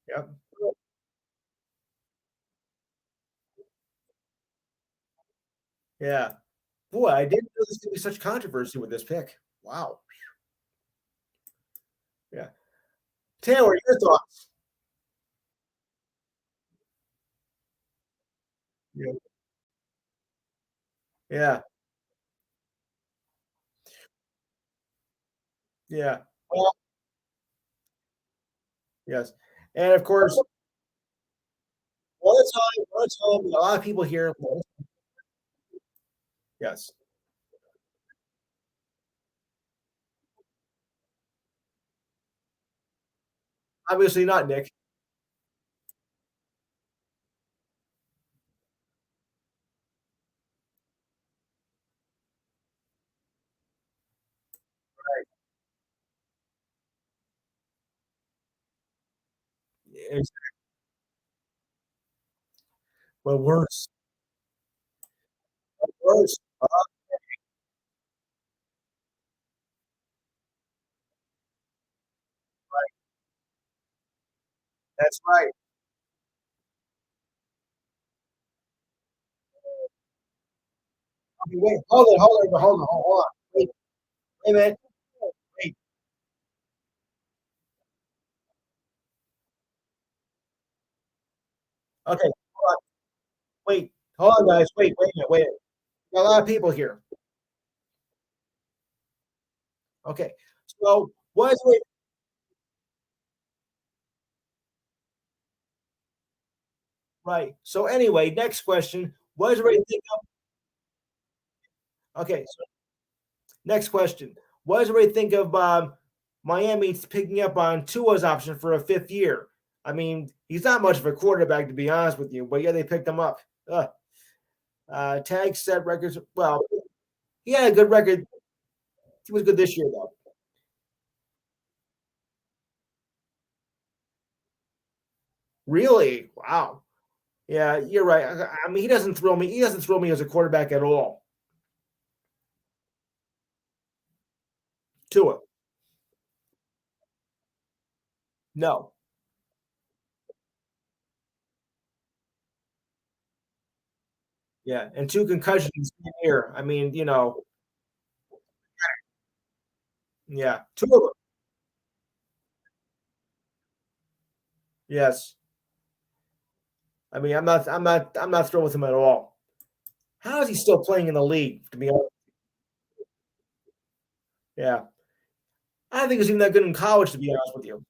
Yep. Yeah. Boy, I didn't know there was gonna be such controversy with this pick. Wow. Yeah. Taylor, your thoughts? Yeah. Yeah. Yeah. Well, yes. And of course, one time, a lot of people here. Yes. Obviously not, Nick. It's well, worse. Worse. That's right. I mean, wait, hold on. Wait, wait a minute. Okay, hold on. Wait, hold on, guys. Wait a minute. Wait. Got a lot of people here. Okay, so was it right? So anyway, next question. Was ready to think okay, so next question. Was ready to think of Miami picking up on Tua's option for a fifth year? I mean, he's not much of a quarterback to be honest with you, but yeah, they picked him up. Tag set records. Well, he had a good record. He was good this year though. Really? Wow. Yeah, you're right. I mean, he doesn't thrill me. He doesn't thrill me as a quarterback at all. Tua, no. Yeah, and two concussions in a year. I mean, yeah, two of them. Yes. I mean, I'm not thrilled with him at all. How is he still playing in the league? To be honest, yeah, I don't think he's even that good in college. To be honest with you,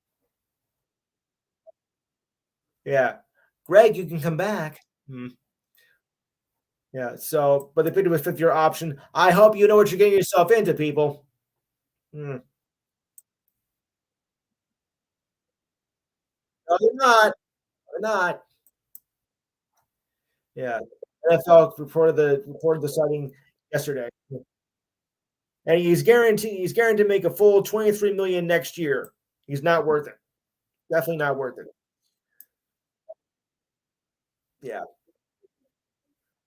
yeah. Greg, you can come back. Hmm. Yeah. So, but they picked him a fifth year option. I hope you know what you're getting yourself into, people. Hmm. No, they're not. They're not. Yeah. NFL reported the sighting yesterday, and he's guaranteed to make a full 23 million next year. He's not worth it. Definitely not worth it. Yeah.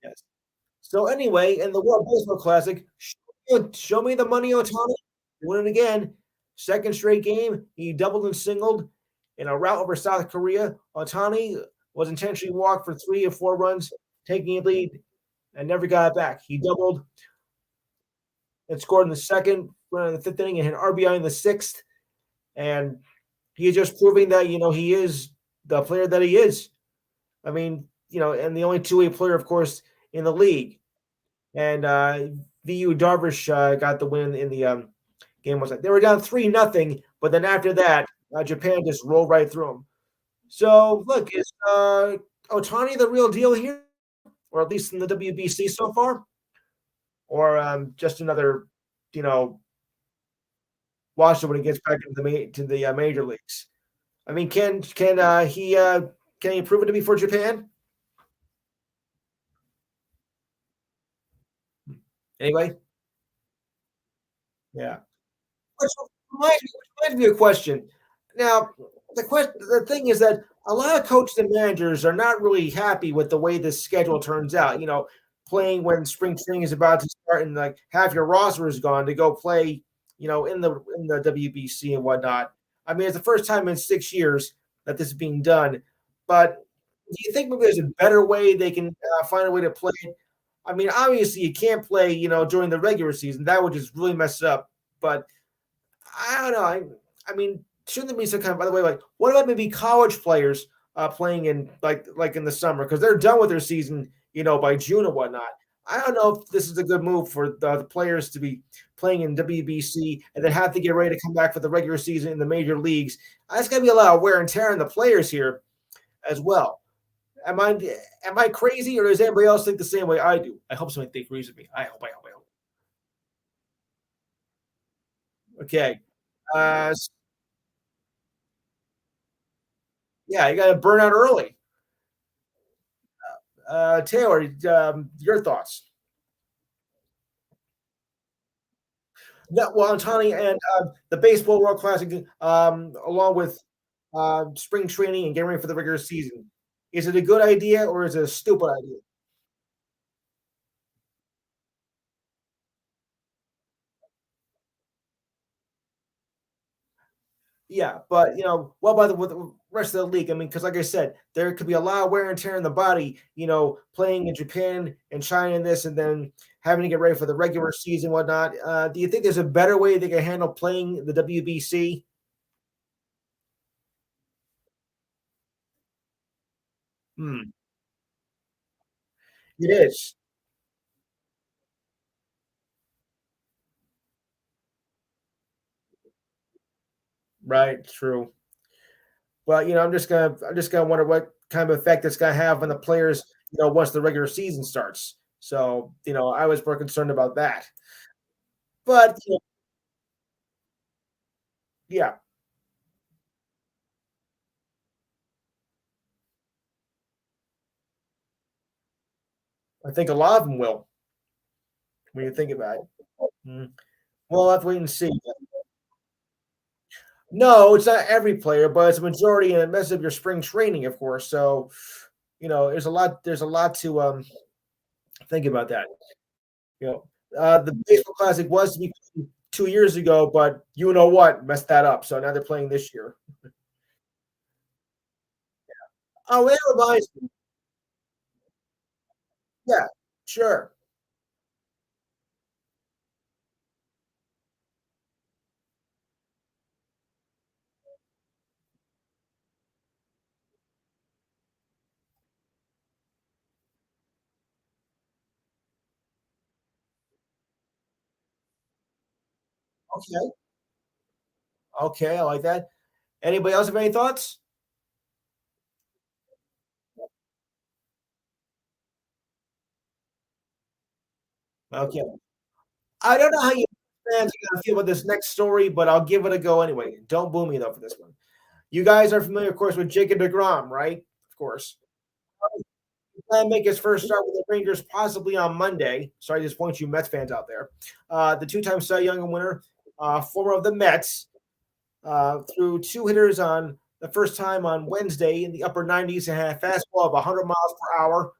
Yes. So anyway, in the World Baseball Classic, show me the money, Otani. Winning again, second straight game. He doubled and singled in a rout over South Korea. Otani was intentionally walked for 3 or 4 runs, taking a lead, and never got it back. He doubled and scored in the second, in the fifth inning, and hit an RBI in the sixth. And he is just proving that he is the player that he is. I mean, and the only two-way player, of course, in the league. And VU Darvish got the win in the game. Was like they were down 3-0, but then after that, Japan just rolled right through them. So look, is Otani the real deal here, or at least in the WBC so far, or just another, you know, Washington when he gets back into the major leagues? I mean, can he prove it to be for Japan? Anyway, yeah. Which reminds me of a question. Now, the thing is that a lot of coaches and managers are not really happy with the way this schedule turns out. Playing when spring training is about to start and like half your roster is gone to go play, in the WBC and whatnot. I mean, it's the first time in 6 years that this is being done. But do you think maybe there's a better way they can find a way to play it? I mean, obviously you can't play, during the regular season. That would just really mess it up. But I don't know. I mean, shouldn't there be some kind of, by the way, like what about maybe college players playing in like in the summer because they're done with their season, by June or whatnot. I don't know if this is a good move for the players to be playing in WBC and then have to get ready to come back for the regular season in the major leagues. That's going to be a lot of wear and tear on the players here as well. Am I crazy or does anybody else think the same way I do? I hope somebody thinks agrees with me. I hope. Okay. Uh, yeah, you got to burn out early. Taylor, your thoughts? No, well, Tony, and the Baseball World Classic, along with spring training and getting ready for the regular season. Is it a good idea or is it a stupid idea? Yeah, but what about with the rest of the league? I mean, because like I said, there could be a lot of wear and tear in the body. Playing in Japan and China and this, and then having to get ready for the regular season, and whatnot. Do you think there's a better way they can handle playing the WBC? Hmm. It is. Right, true. Well, I'm just gonna wonder what kind of effect it's gonna have on the players, once the regular season starts. So, I was more concerned about that. But yeah, I think a lot of them will when you think about it. Mm. We'll have to wait and see. No, it's not every player, but it's a majority and it messes up your spring training, of course. So, there's a lot to think about that. You know, the baseball classic was to be played 2 years ago, but you know what messed that up. So now they're playing this year. Oh, that reminds me. Yeah, sure. Okay. Okay, I like that. Anybody else have any thoughts? Okay. I don't know how you fans are gonna feel about this next story, but I'll give it a go anyway. Don't boo me though for this one. You guys are familiar, of course, with Jacob DeGrom, right? Of course. He's gonna make his first start with the Rangers possibly on Monday. Sorry to disappoint you Mets fans out there. The two-time Cy Young winner, former of the Mets, threw two hitters on the first time on Wednesday in the upper 90s and had a fastball of 100 miles per hour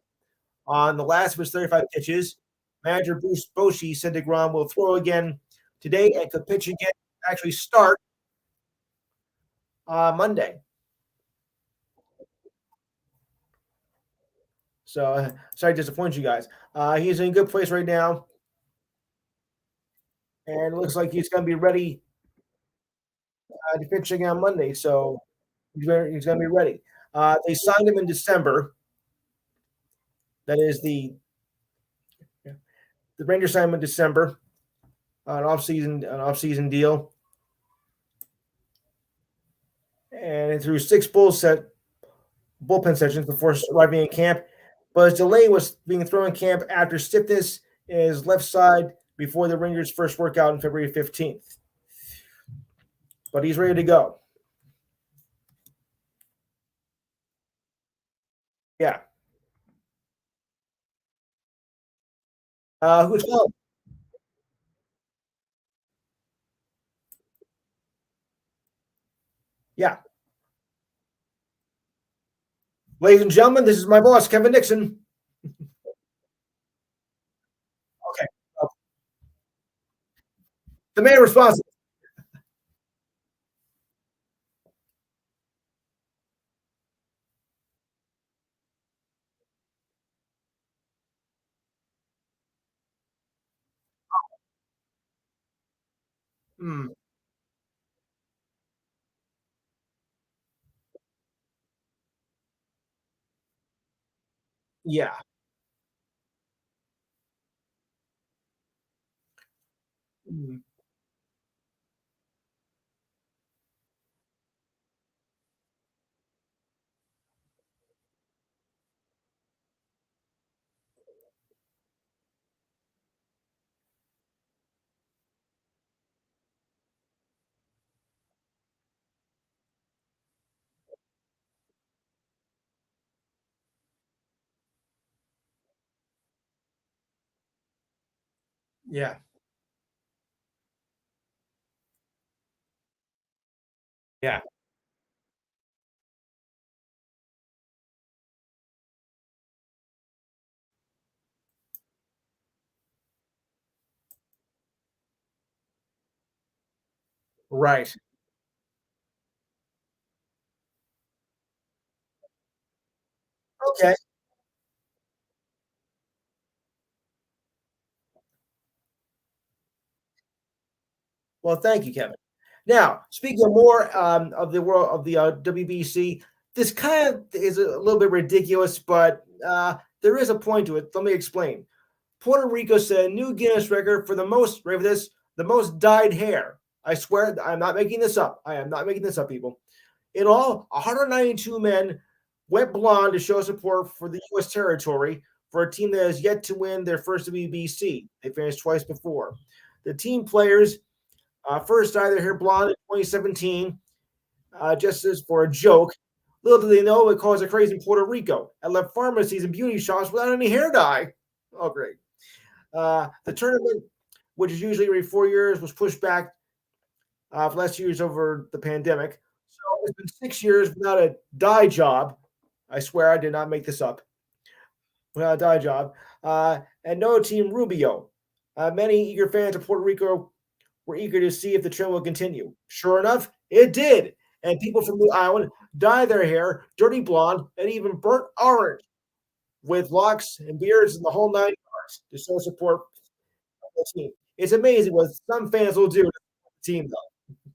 on the last of his 35 pitches. Manager Bruce Bochy said DeGrom will throw again today and could pitch again, actually start Monday. So sorry to disappoint you guys. He's in a good place right now, and it looks like he's going to be ready to pitch again on Monday. So he's going to be ready. They signed him in December. That is the Rangers signed him in December, an off season deal, and it threw six bullpen sessions before arriving in camp. But his delay was being thrown in camp after stiffness in his left side before the Rangers' first workout on February 15th. But he's ready to go. Yeah. Who's calling? Yeah. Ladies and gentlemen, this is my boss, Kevin Nixon. Okay. The man responsible. Hmm. Yeah. Hmm. Yeah. Yeah. Right. Okay. Well, thank you, Kevin. Now, speaking of more of the world of the WBC, this kind of is a little bit ridiculous, but there is a point to it. Let me explain. Puerto Rico set a new Guinness record for the most, ready for this, the most dyed hair. I swear, I'm not making this up. I am not making this up, people. In all, 192 men went blonde to show support for the U.S. territory for a team that has yet to win their first WBC. They finished twice before. The team players first dyed their hair blonde in 2017, just as for a joke. Little do they know it caused a craze in Puerto Rico and left pharmacies and beauty shops without any hair dye. Oh, great. The tournament, which is usually every 4 years, was pushed back for the last 2 years over the pandemic. So it's been 6 years without a dye job. I swear I did not make this up. Without a dye job. And no Team Rubio. Many eager fans of Puerto Rico were eager to see if the trend will continue. Sure enough, it did. And people from the island dyed their hair dirty blonde and even burnt orange with locks and beards and the whole 9 yards to show support for the team. It's amazing what some fans will do to the team, though.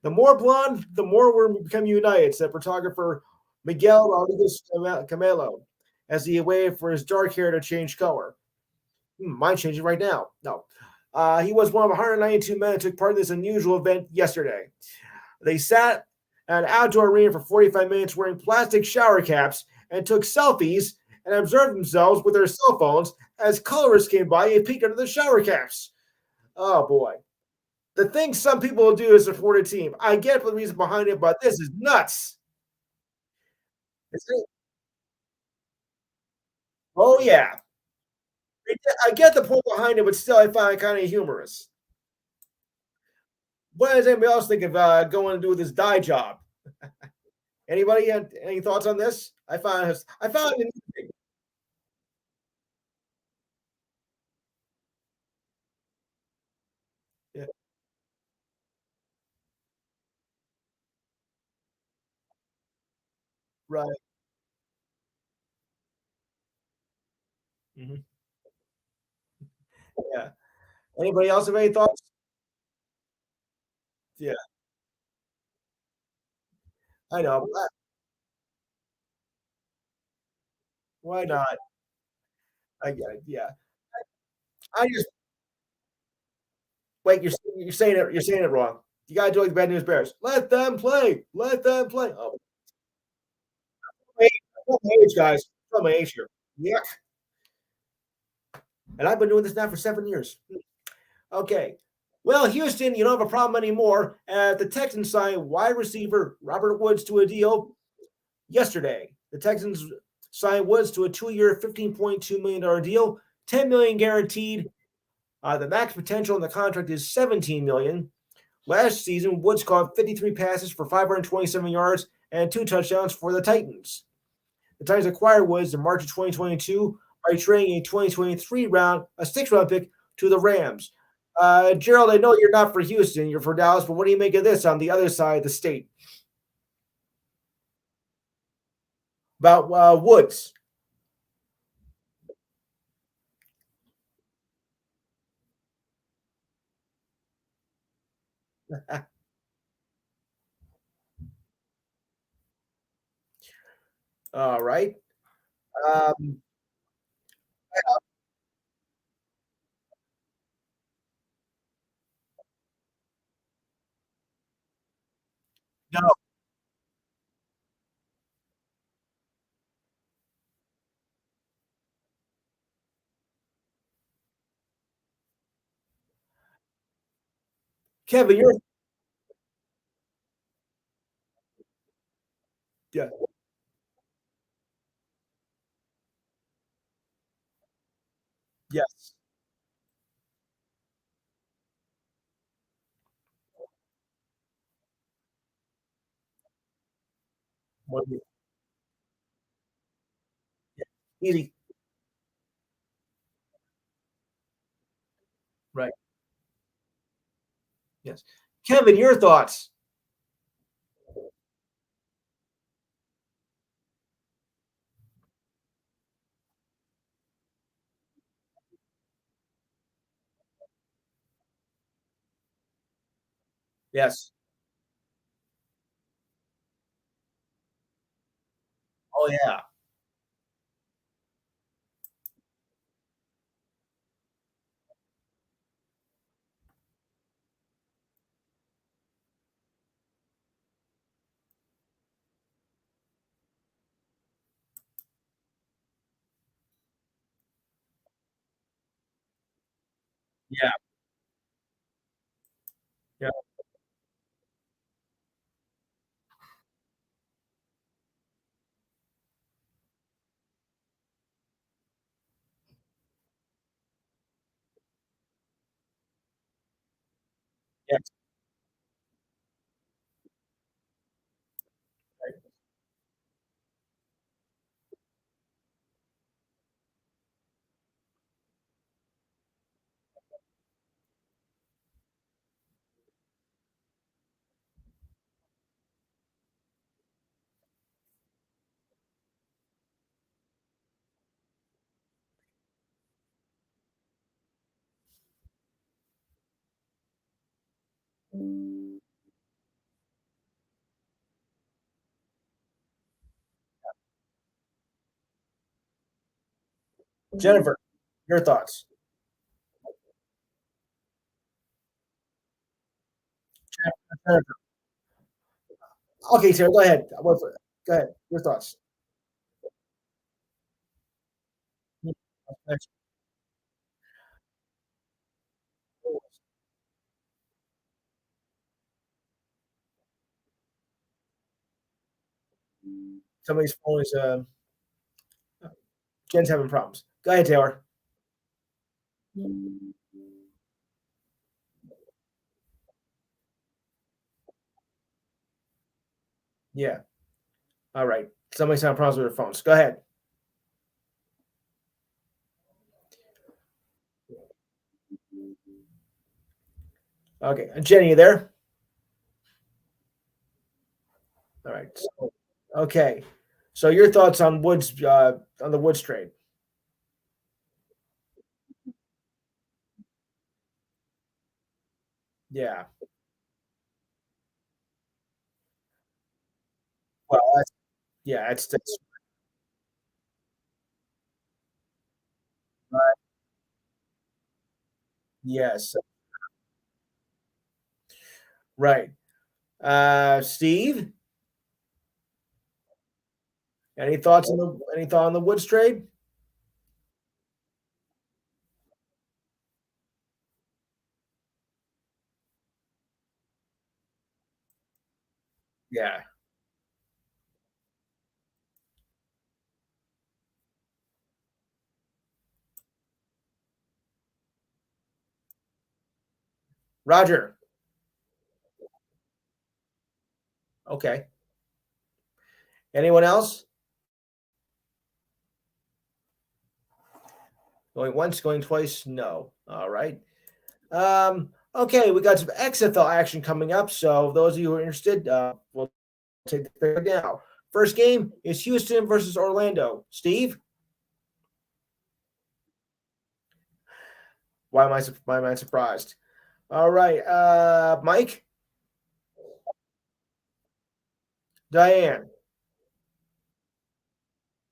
The more blonde, the more we're become united, said photographer Miguel Rodriguez Camelo as he waited for his dark hair to change color. Mine changing right now. No. He was one of 192 men who took part in this unusual event yesterday. They sat at an outdoor arena for 45 minutes wearing plastic shower caps and took selfies and observed themselves with their cell phones as colorists came by and peeked under the shower caps. Oh, boy. The thing some people will do is support a team. I get the reason behind it, but this is nuts. Oh, yeah. I get the point behind it, but still, I find it kind of humorous. What does anybody else think of going to do this dye job? Anybody had any thoughts on this? I found it interesting. Yeah, right. Mhm. Yeah. Anybody else have any thoughts? Yeah, I know. Why not? I get it. Yeah. I just wait. You're saying it wrong. You gotta do like the Bad News Bears. Let them play. Let them play. Oh, wait. My age, guys. My age here. Yeah. And I've been doing this now for 7 years. Okay. Well, Houston, you don't have a problem anymore. The Texans signed wide receiver Robert Woods to a deal yesterday. The Texans signed Woods to a 2-year, $15.2 million deal, $10 million guaranteed. The max potential in the contract is $17 million. Last season, Woods caught 53 passes for 527 yards and 2 touchdowns for the Titans. The Titans acquired Woods in March of 2022 by trading a 2023 a sixth-round pick to the Rams. Gerald, I know you're not for Houston, you're for Dallas, but what do you make of this on the other side of the state about Woods? All right. Um, no, Kevin, you're yeah, yes. Easy. Right. Yes. Kevin, your thoughts? Yes. Oh yeah. Yeah. Yeah. Yes. Right. Jennifer, your thoughts. Jennifer. Okay, Sarah, go ahead. Go ahead. Your thoughts. Somebody's phone is Jen's having problems. Go ahead, Taylor. Yeah. All right. Somebody's having problems with their phones. Go ahead. Okay. Jenny, you there? All right. Okay. So your thoughts on Woods on the Woods trade? Yeah. Well, yeah, that's yes. Right. Steve, any thought on the Woods trade? Yeah. Roger. Okay. Anyone else? Going once, going twice? No. All right. Okay, we got some XFL action coming up. So those of you who are interested, we'll take the pick now. First game is Houston versus Orlando. Steve, why am I surprised? All right, Mike, Diane,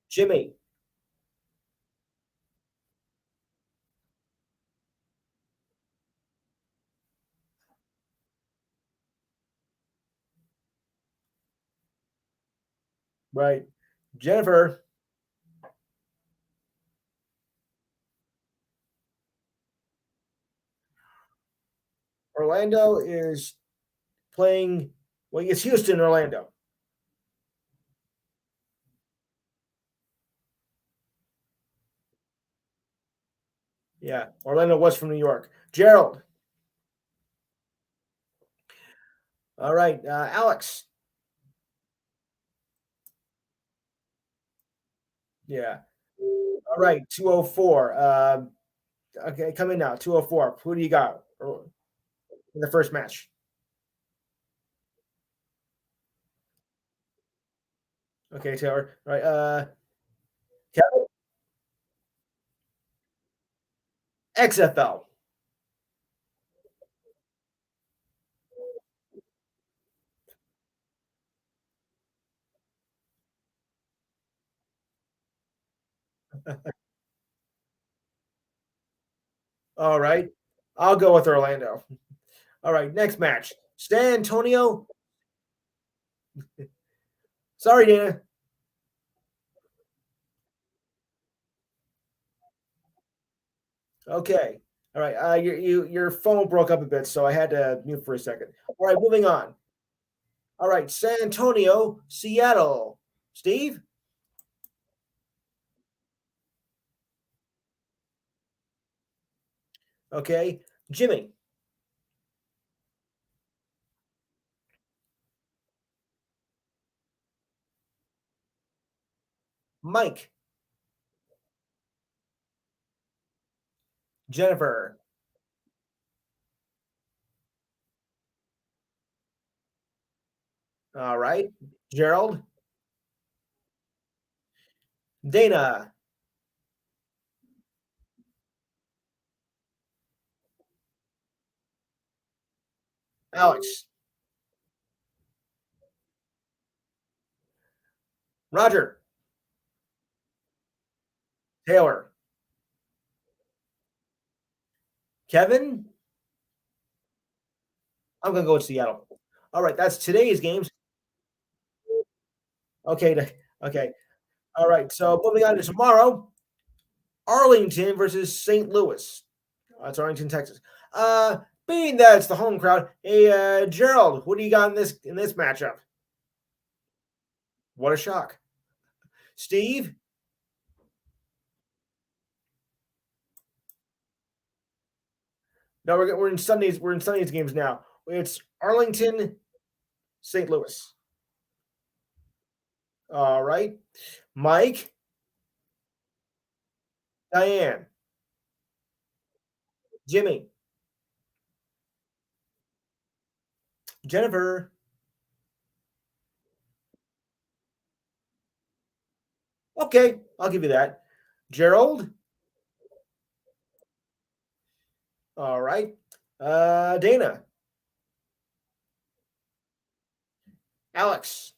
Jimmy. Right, Jennifer. Orlando is playing. Well, it's Houston, Orlando. Yeah, Orlando was from New York. Gerald. All right, Alex. Yeah. All right, 204. Okay, come in now. 204. Who do you got in the first match? Okay, Taylor. All right. Kevin, XFL. All right. I'll go with Orlando. All right. Next match. San Antonio. Sorry, Dana. Okay. All right. Your phone broke up a bit, so I had to mute for a second. All right, moving on. All right, San Antonio, Seattle. Steve? Okay. Jimmy. Mike. Jennifer. All right. Gerald. Dana. Alex. Roger. Taylor. Kevin. I'm gonna go with Seattle. All right, that's today's games. Okay, okay. All right. So moving on to tomorrow, Arlington versus St. Louis. It's Arlington, Texas. Uh, being that it's the home crowd, hey Gerald, what do you got in this matchup? What a shock. Steve? No, we're in Sunday's games now. It's Arlington, St. Louis. All right. Mike, Diane, Jimmy, Jennifer. Okay, I'll give you that. Gerald. All right. Dana, Alex,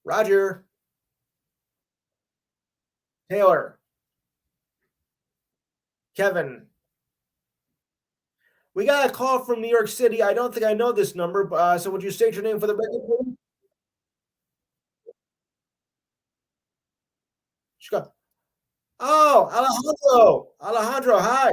Roger, Taylor, Kevin. We got a call from New York City. I don't think I know this number, so would you state your name for the record, please? Chicago. Oh, Alejandro. Alejandro, hi.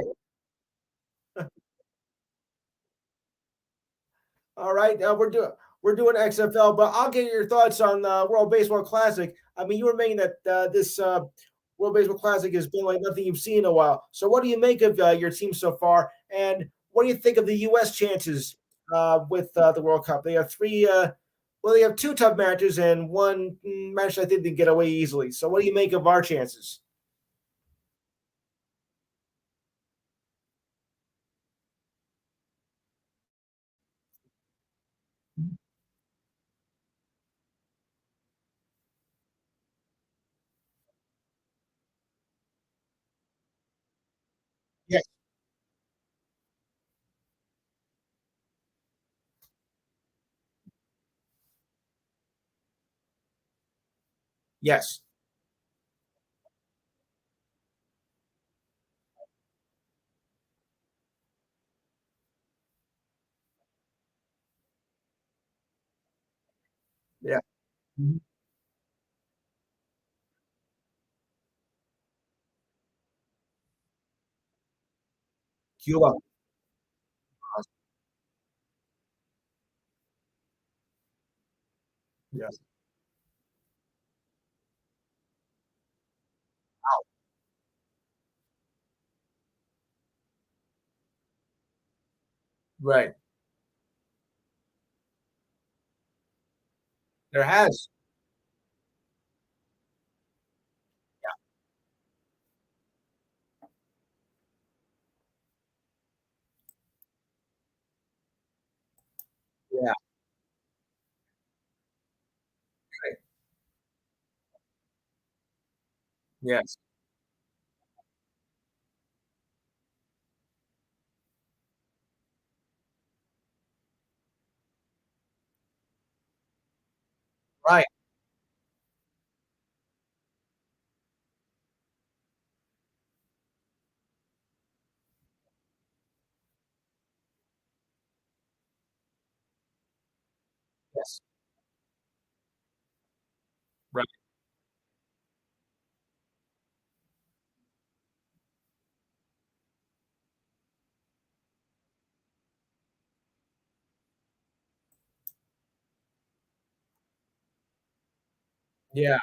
All right, we're doing XFL, but I'll get your thoughts on the World Baseball Classic. I mean, you were saying that this World Baseball Classic has been like nothing you've seen in a while. So, what do you make of your team so far, and what do you think of the U.S. chances with the World Cup? They have three. Well, they have two tough matches and one match I think they get away easily. So, what do you make of our chances? Yes, yes, yeah. Mhm. Cuba. Yes. Right. There has. Yeah. Right. Yes. Right. Yes. Right. Yeah.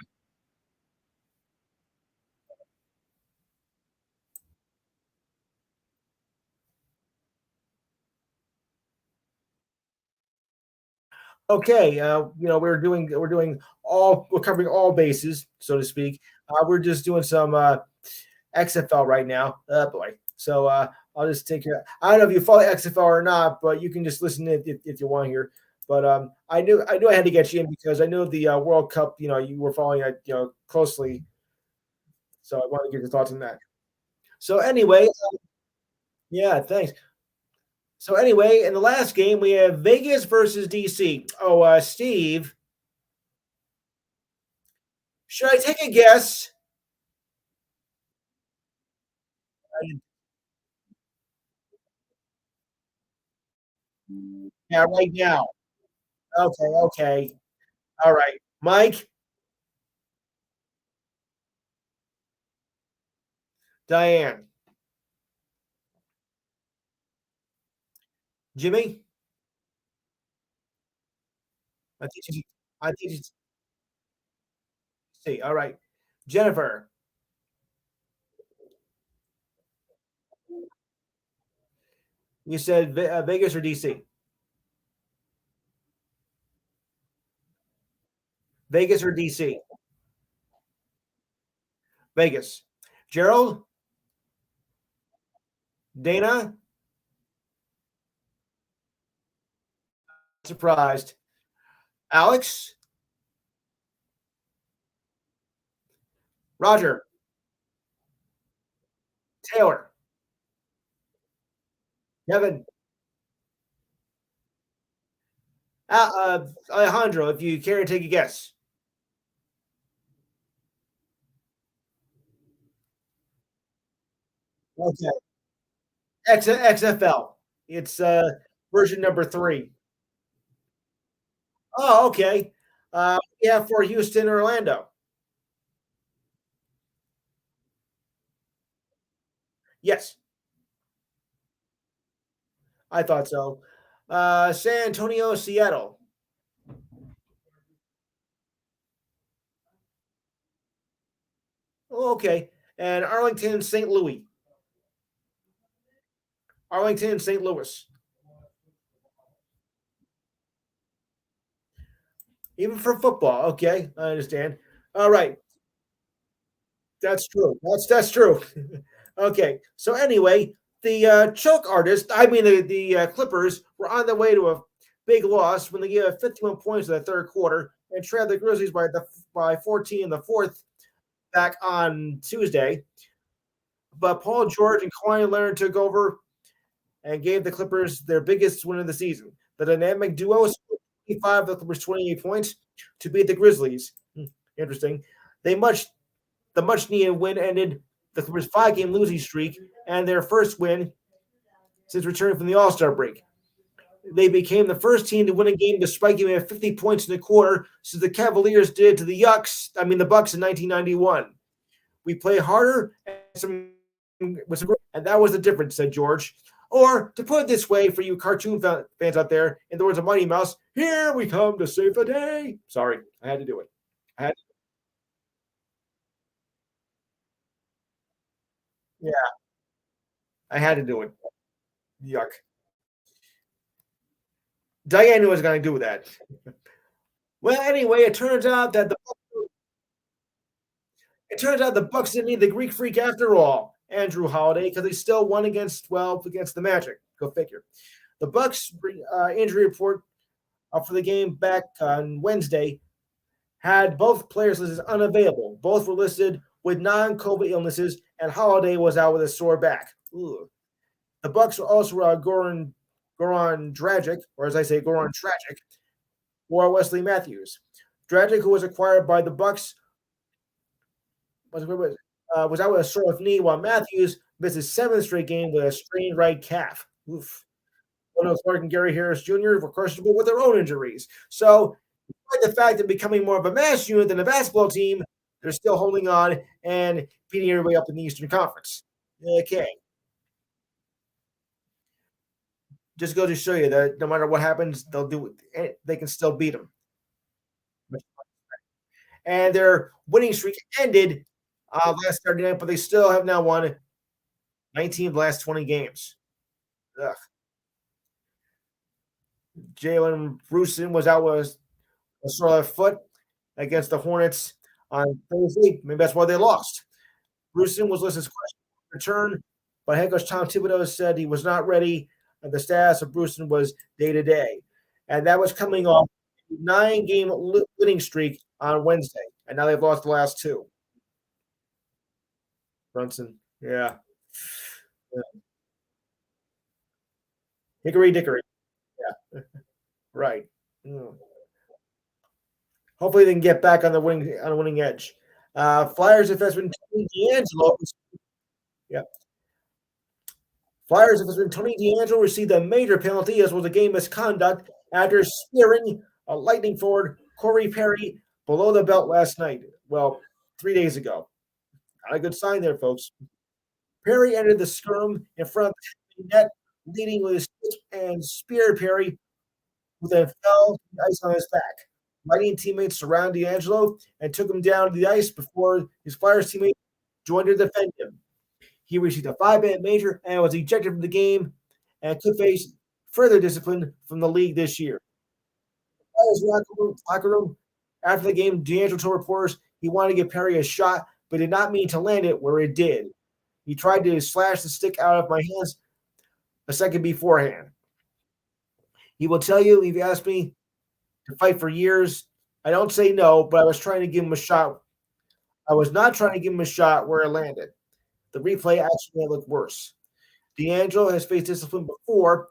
Okay. We're covering all bases, so to speak. We're just doing some XFL right now. Oh boy. So I'll just take your. I don't know if you follow XFL or not, but you can just listen if you want here. But I knew I had to get you in because I know the World Cup. You were following it closely, so I want to get your thoughts on that. So anyway, yeah, thanks. So anyway, in the last game we have Vegas versus DC. Oh, Steve, should I take a guess? Yeah, right now. Okay, okay, all right, Mike, Diane, Jimmy. I think you. I think you see. All right, Jennifer. You said Vegas or DC? Vegas or DC? Vegas. Gerald, Dana, surprised. Alex, Roger, Taylor, Kevin, Alejandro. If you care to take a guess. Okay. XFL. It's version number 3. Oh, okay. Yeah, for Houston, Orlando. Yes, I thought so. San Antonio, Seattle. Oh, okay. And Arlington, St. Louis. Arlington, St. Louis. Even for football. Okay, I understand. All right, that's true. That's true. Okay, so anyway, the choke artist, I mean the Clippers, were on their way to a big loss when they gave up 51 points in the third quarter and trailed the Grizzlies by 14 in the fourth back on Tuesday. But Paul George and Kawhi Leonard took over and gave the Clippers their biggest win of the season. The dynamic duo scored 25, the Clippers 28 points to beat the Grizzlies. Interesting. They much The much needed win ended the Clippers' 5-game losing streak and their first win since returning from the All Star break. They became the first team to win a game despite giving up 50 points in the quarter, since the Cavaliers did to the Bucks in 1991. We play harder and that was the difference, said George. Or to put it this way, for you cartoon fans out there, in the words of Mighty Mouse, here we come to save the day. Sorry, I had to do it. I had, yeah, I had to do it. Yuck. Diane was going to do that. Well, anyway, it turns out the Bucks didn't need the Greek Freak after all, Andrew Holiday, because they still won against the Magic. Go figure. The Bucks injury report for the game back on Wednesday had both players listed as unavailable. Both were listed with non-COVID illnesses, and Holiday was out with a sore back. Ooh. The Bucks were also Goran Dragic, or as I say, Goran Tragic, or Wesley Matthews. Dragic, who was acquired by the Bucks, was out with a sore knee, while Matthews missed his 7th straight game with a strained right calf. Oof. Wendell Clark and Gary Harris Jr. were questionable with their own injuries. So, despite the fact of becoming more of a mass unit than a basketball team, they're still holding on and beating everybody up in the Eastern Conference. Okay. Just goes to show you that no matter what happens, they can still beat them. and their winning streak ended last Saturday night, but they still have now won 19 of the last 20 games. Ugh. Jalen Brunson was out with a sore left foot against the Hornets on Thursday. Maybe that's why they lost. Brunson was listed as questionable return, but head coach Tom Thibodeau said he was not ready, and the status of Brunson was day to day. And that was coming off a 9-game winning streak on Wednesday, and now they've lost the last two. Brunson, yeah. Hickory dickory. Yeah. Right. Mm. Hopefully they can get back on the winning edge. Flyers defenseman Tony DeAngelo. Yep. Flyers defenseman Tony DeAngelo received a major penalty as was a game misconduct after spearing a Lightning forward Corey Perry below the belt last night. Well, 3 days ago. Not a good sign there, folks. Perry entered the scrum in front of the net, leading with his stick and speared Perry, who then fell to the ice on his back. Lightning teammates surrounded DeAngelo and took him down to the ice before his Flyers teammate joined to defend him. He received a 5-minute major and was ejected from the game and could face further discipline from the league this year. Flyers locker room after the game, DeAngelo told reporters he wanted to give Perry a shot, but did not mean to land it where it did. He tried to slash the stick out of my hands a second beforehand. He will tell you, if you ask me to fight for years, I don't say no, but I was trying to give him a shot. I was not trying to give him a shot where it landed. The replay actually made it look worse. DeAngelo has faced discipline before,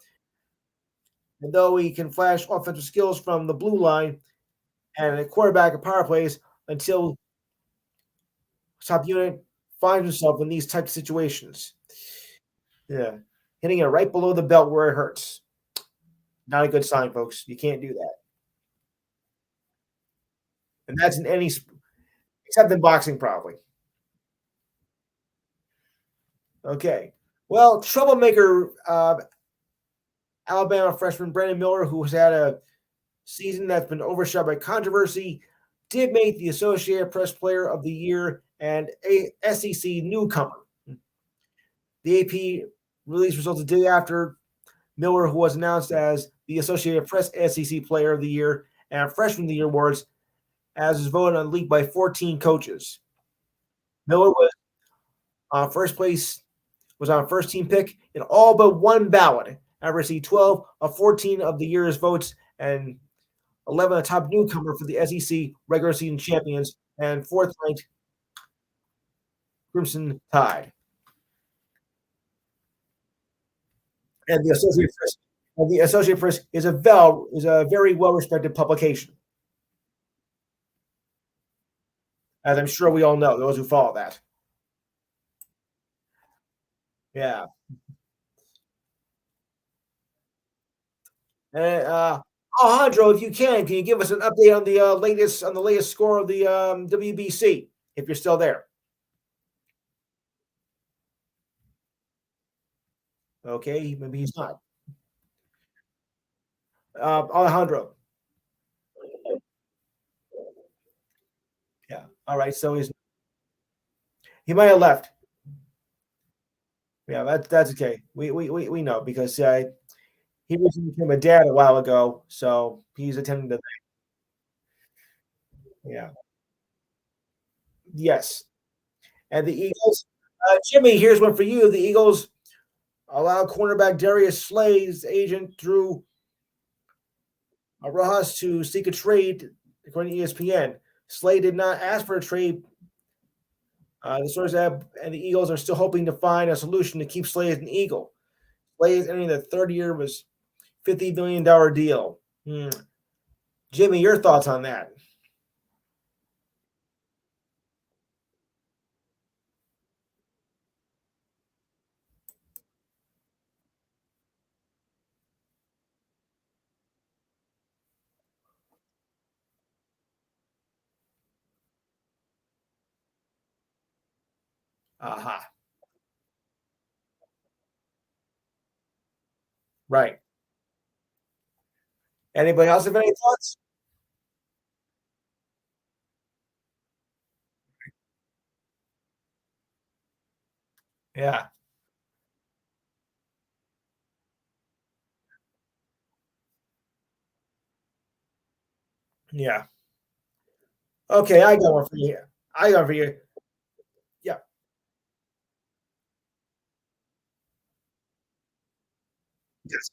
and though he can flash offensive skills from the blue line and a quarterback of power plays until top unit finds himself in these types of situations. Yeah. Hitting it right below the belt where it hurts. Not a good sign, folks. You can't do that. And that's in any except in boxing, probably. Okay. Well, troublemaker Alabama freshman Brandon Miller, who has had a season that's been overshadowed by controversy, did make the Associated Press Player of the Year and a SEC newcomer. The AP released results a day after Miller, who was announced as the Associated Press SEC Player of the Year and Freshman of the Year awards, as was voted on the league by 14 coaches. Miller was on first place, was on first team pick in all but one ballot and received 12 of 14 of the year's votes and 11 a top newcomer for the SEC regular season champions and fourth ranked Crimson Tide. And the Associated Press is a very well respected publication, as I'm sure we all know, those who follow that. Yeah. And Alejandro, if you can you give us an update on the latest score of the WBC, if you're still there? Okay, maybe he's not. Alejandro. Yeah. All right. So he might have left. Yeah, that's okay. We know because he recently became a dad a while ago, so he's attending to that. Yeah. Yes. And the Eagles, Jimmy, here's one for you. The Eagles allow cornerback Darius Slay's agent Drew Rojas to seek a trade, according to ESPN. Slay did not ask for a trade. The source and the Eagles are still hoping to find a solution to keep Slay as an Eagle. Slay is entering the third year of his $50 million deal. Jimmy, your thoughts on that? Aha. Right. Anybody else have any thoughts? Yeah. Yeah. Okay, I got one for you. I got one for you. Yeah. Yes.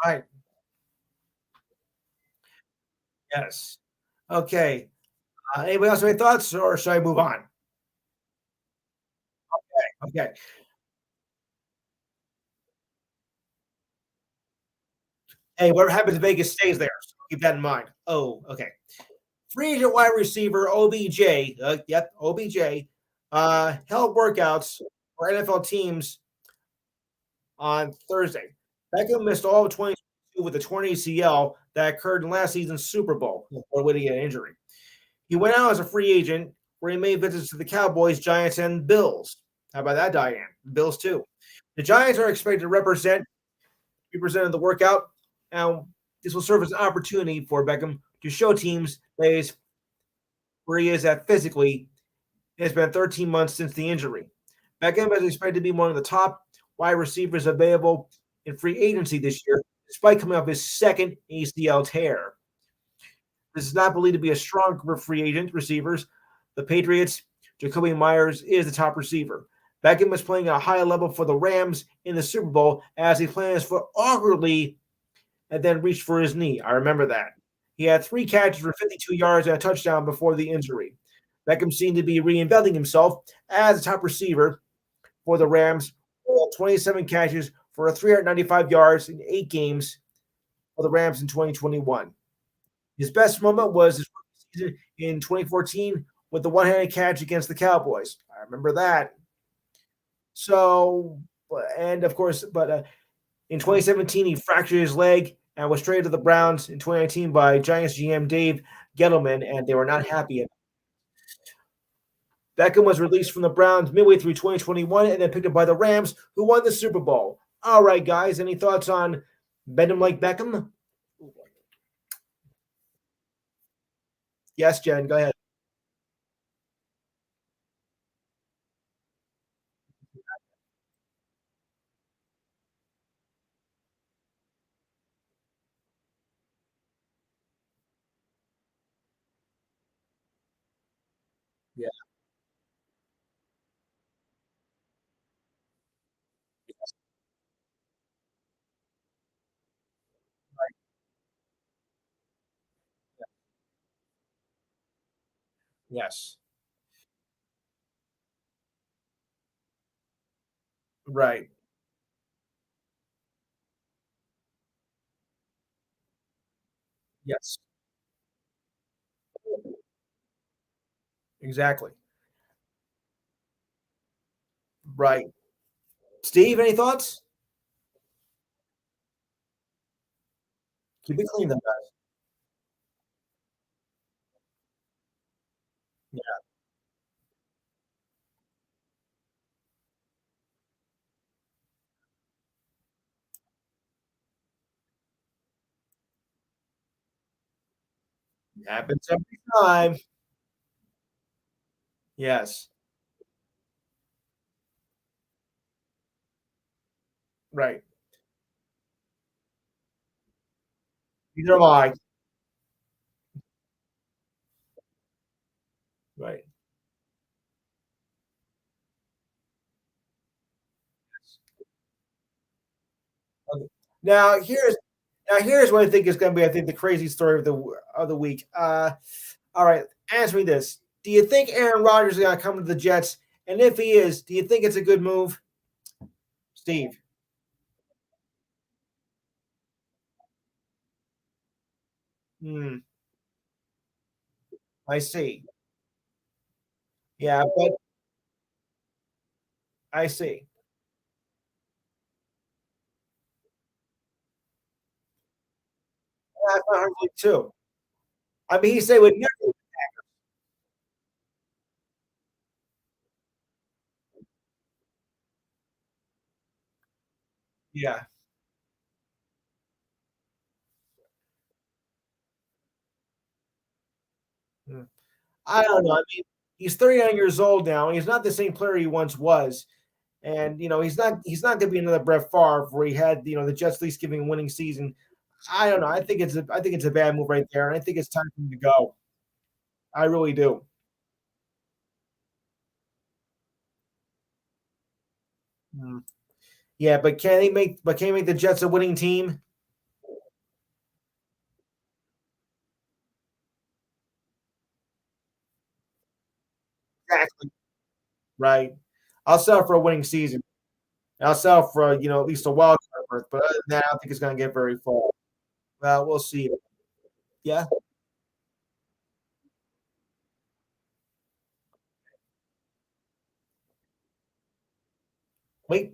Right. Yes. Okay. Anybody else have any thoughts, or should I move on? Okay. Hey, whatever happens in Vegas stays there. So keep that in mind. Oh, okay. Free agent wide receiver OBJ. Yep, OBJ. Held workouts for NFL teams on Thursday. Beckham missed all of 2022 with a torn ACL that occurred in last season's Super Bowl before waiting an injury. He went out as a free agent where he made visits to the Cowboys, Giants, and Bills. How about that, Diane? Bills too. The Giants are expected to be presented the workout. Now, this will serve as an opportunity for Beckham to show teams that he's where he is at physically. It's been 13 months since the injury. Beckham is expected to be one of the top wide receivers available in free agency this year, despite coming off his second ACL tear. This is not believed to be a strong group of free agent receivers. The Patriots, Jacoby Myers is the top receiver. Beckham is playing at a high level for the Rams in the Super Bowl as he plans for awkwardly and then reached for his knee. I remember that. He had 3 catches for 52 yards and a touchdown before the injury. Beckham seemed to be reinventing himself as a top receiver for the Rams. 27 catches for 395 yards in 8 games for the Rams in 2021. His best moment was his rookie season in 2014 with the one-handed catch against the Cowboys. I remember that. So, and of course, but in 2017, he fractured his leg and was traded to the Browns in 2019 by Giants GM Dave Gettleman, and they were not happy. Beckham was released from the Browns midway through 2021 and then picked up by the Rams, who won the Super Bowl. All right, guys, any thoughts on Benham like Beckham? Yes, Jen, go ahead. Yeah, yes, right, yes, exactly, right. Steve, any thoughts? Keep it clean, though, guys. Yeah, it happens every time. Yes, right. Neither am I. Right. Okay. Now here's here's what I think is going to be. I think the crazy story of the week. All right, answer me this: do you think Aaron Rodgers is going to come to the Jets? And if he is, do you think it's a good move, Steve? Hmm, I see. Yeah, but I see. Yeah, I thought Huntley too. I mean, he said would never. Yeah. Mm. I don't know. I mean, he's 39 years old now. He's not the same player he once was. And he's not gonna be another Brett Favre where he had, the Jets at least giving a winning season. I don't know. I think it's a bad move right there, and I think it's time for him to go. I really do. Mm. Yeah, but can he make the Jets a winning team? Exactly. Right. I'll settle for a winning season. I'll settle for at least a wild card berth, but other than that, I don't think it's gonna get very far. Well, we'll see. Yeah. Wait.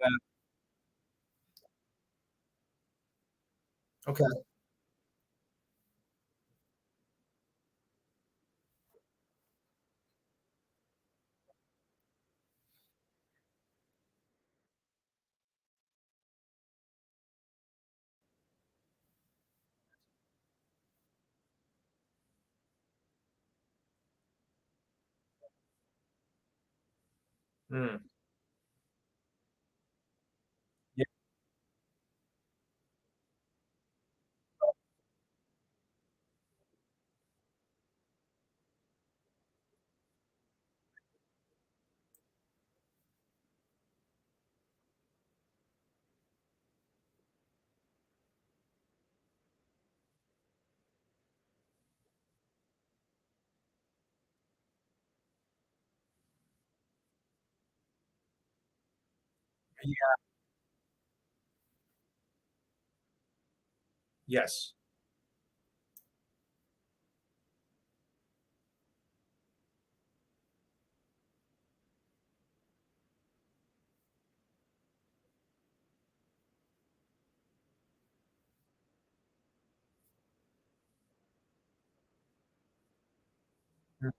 Yeah. Okay. Mm. Yeah. Yeah. Yes. Mm.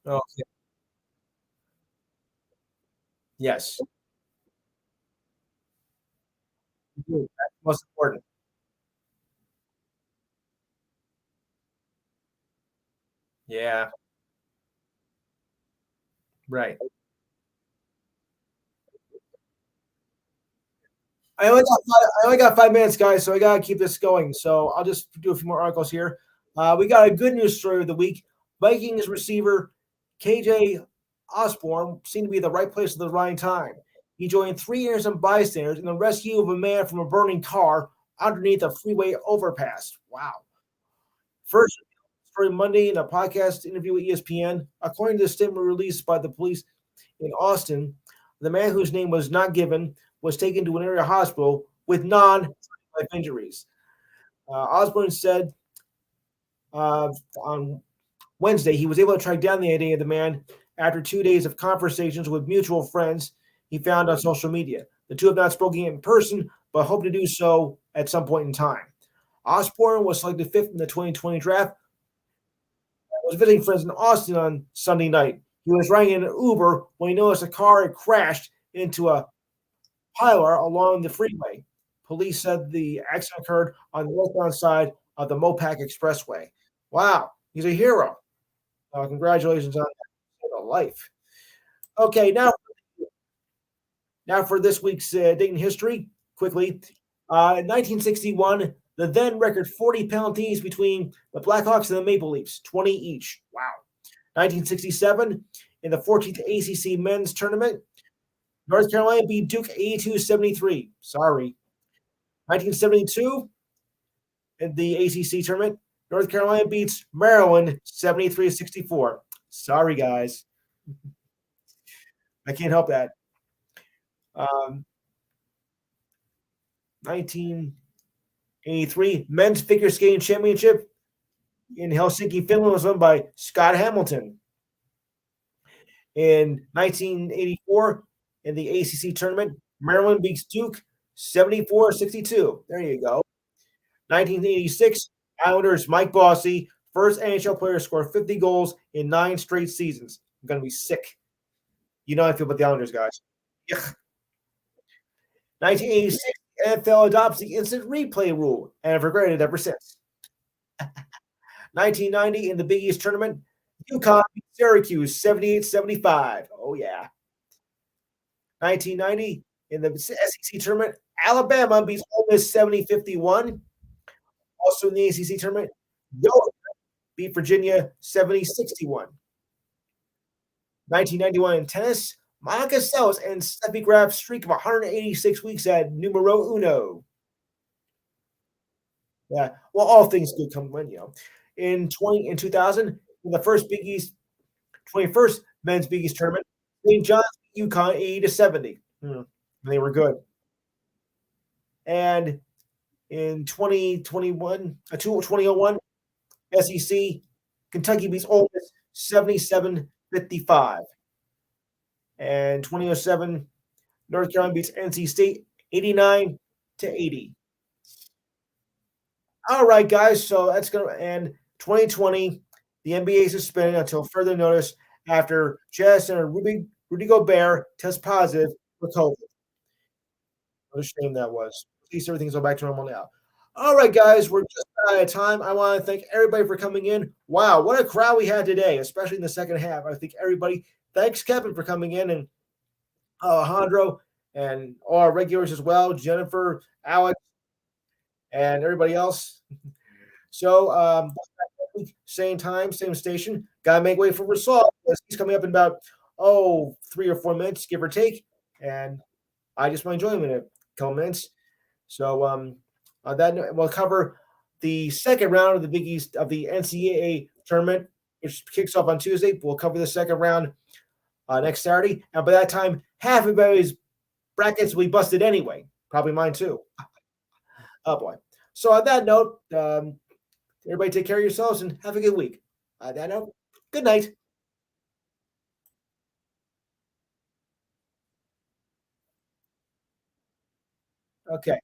Okay. Yes. Mhm. That's most important. Yeah. Right. I only got 5 minutes, guys, so I gotta keep this going. So I'll just do a few more articles here. We got a good news story of the week. Vikings receiver KJ Osborne seemed to be at the right place at the right time. He joined three innocent bystanders in the rescue of a man from a burning car underneath a freeway overpass. Wow. First story Monday in a podcast interview with ESPN. According to the statement released by the police in Austin, the man whose name was not given was taken to an area hospital with non-life injuries. Osborne said on Wednesday he was able to track down the identity of the man after 2 days of conversations with mutual friends he found on social media. The two have not spoken in person, but hope to do so at some point in time. Osborne was selected fifth in the 2020 draft. Was visiting friends in Austin on Sunday night. He was riding in an Uber when he noticed a car had crashed into a Pilar along the freeway. Police said the accident occurred on the westbound side of the Mopac Expressway. Wow, he's a hero. Congratulations on that life. Okay, now for this week's Dayton history. Quickly, In 1961, the then record 40 penalties between the Blackhawks and the Maple Leafs, 20 each. Wow. 1967, in the 14th ACC men's tournament, North Carolina beat Duke 82-73. Sorry. 1972, in the ACC tournament, North Carolina beats Maryland 73-64. Sorry, guys. I can't help that. 1983 men's figure skating championship in Helsinki, Finland was won by Scott Hamilton. In 1984, in the ACC tournament, Maryland beats Duke 74-62. There you go. 1986, Islanders Mike Bossy, first NHL player to score 50 goals in 9 straight seasons. I'm going to be sick. You know how I feel about the Islanders, guys. Yuck. 1986, NFL adopts the instant replay rule, and I've regretted it ever since. 1990, in the Big East tournament, UConn beat Syracuse 78-75. Oh, yeah. 1990, in the SEC tournament, Alabama beats Ole Miss 70-51. Also in the ACC tournament, Youngstown beat Virginia 70-61. 1991 in tennis, Monica Seles and Steffi Graf's streak of 186 weeks at numero uno. Yeah, well, all things good come when, In 2000, in the first Big East, 21st men's Big East tournament, St. John's beat UConn 80-70. They were good. And in 2001, SEC, Kentucky beats Ole Miss 77-55. And 2007, North Carolina beats NC State 89-80. All right, guys. So that's going to end 2020. The NBA is suspended until further notice after Jazz center Rudy Gobert tests positive for COVID. What a shame that was. At least everything's all back to normal now. All right, guys. We're just out of time. I want to thank everybody for coming in. Wow, what a crowd we had today, especially in the second half. I think everybody. Thanks, Kevin, for coming in, and Alejandro, and all our regulars as well, Jennifer, Alex, and everybody else. So, same time, same station. Gotta make way for Rasal, because he's coming up in about 3 or 4 minutes, give or take. And I just might join him in a couple minutes. So, on that note, we'll cover the second round of the Big East of the NCAA tournament, which kicks off on Tuesday. We'll cover the second round next Saturday. And by that time, half of everybody's brackets will be busted anyway. Probably mine too. Oh, boy. So on that note, everybody take care of yourselves and have a good week. On that note, good night. Okay.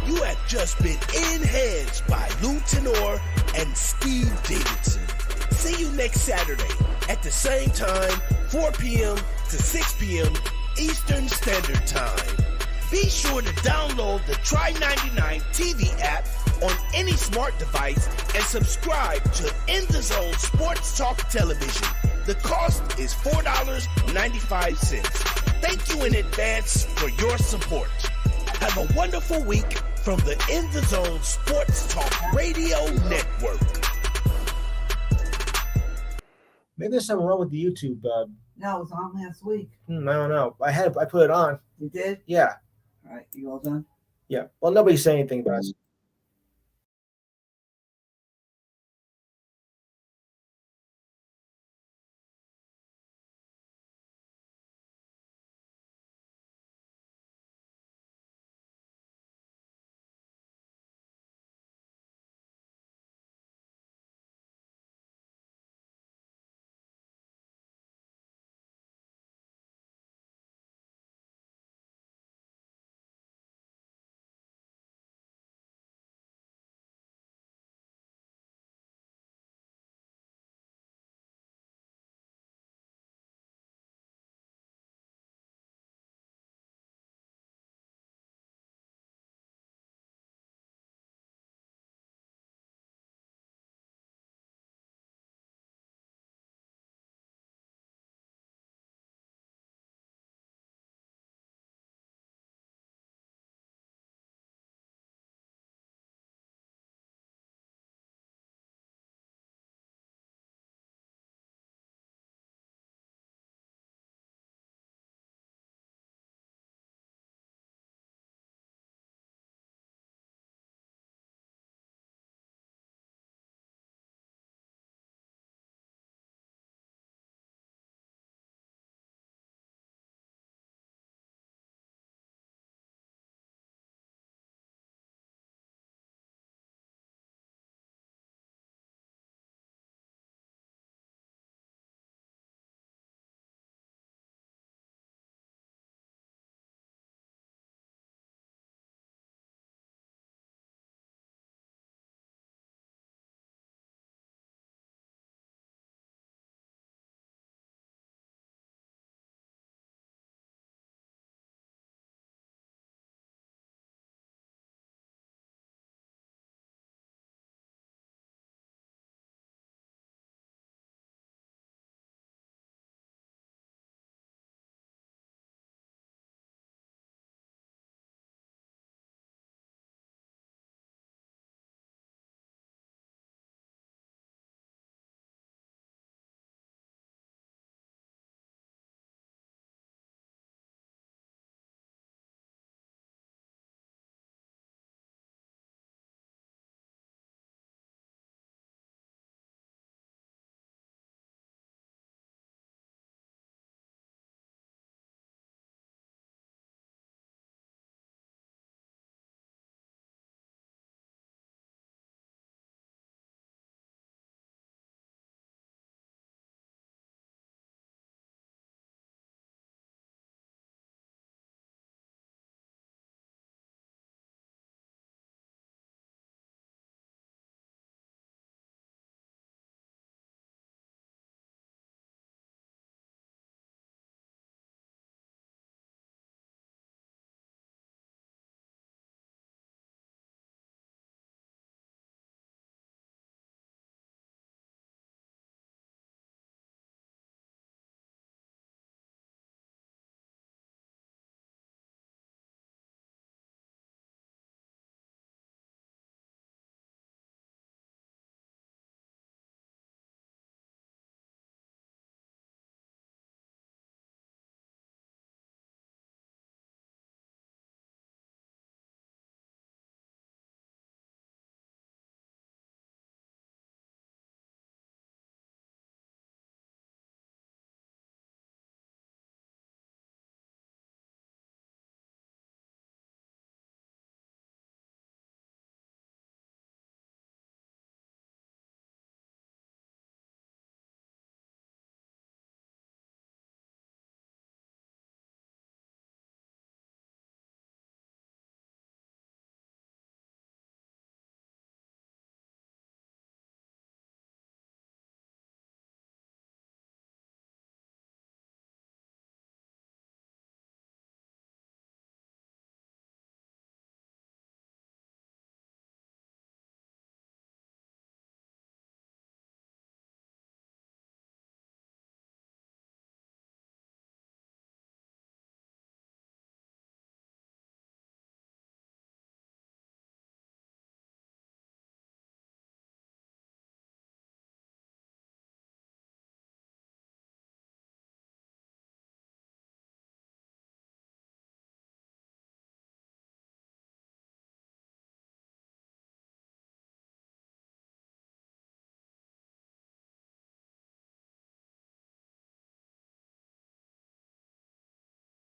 You have just been enhanced by Lou Tenor and Steve Davidson. See you next Saturday at the same time, 4 p.m. to 6 p.m. Eastern Standard Time. Be sure to download the Try 99 TV app on any smart device and subscribe to In the Zone Sports Talk Television. The cost is $4.95. Thank you in advance for your support. Have a wonderful week from the In the Zone Sports Talk Radio Network. Maybe there's something wrong with the YouTube. No, it was on last week. I don't know. I put it on. You did? Yeah. All right, you all done? Yeah. Well, nobody's saying anything about it.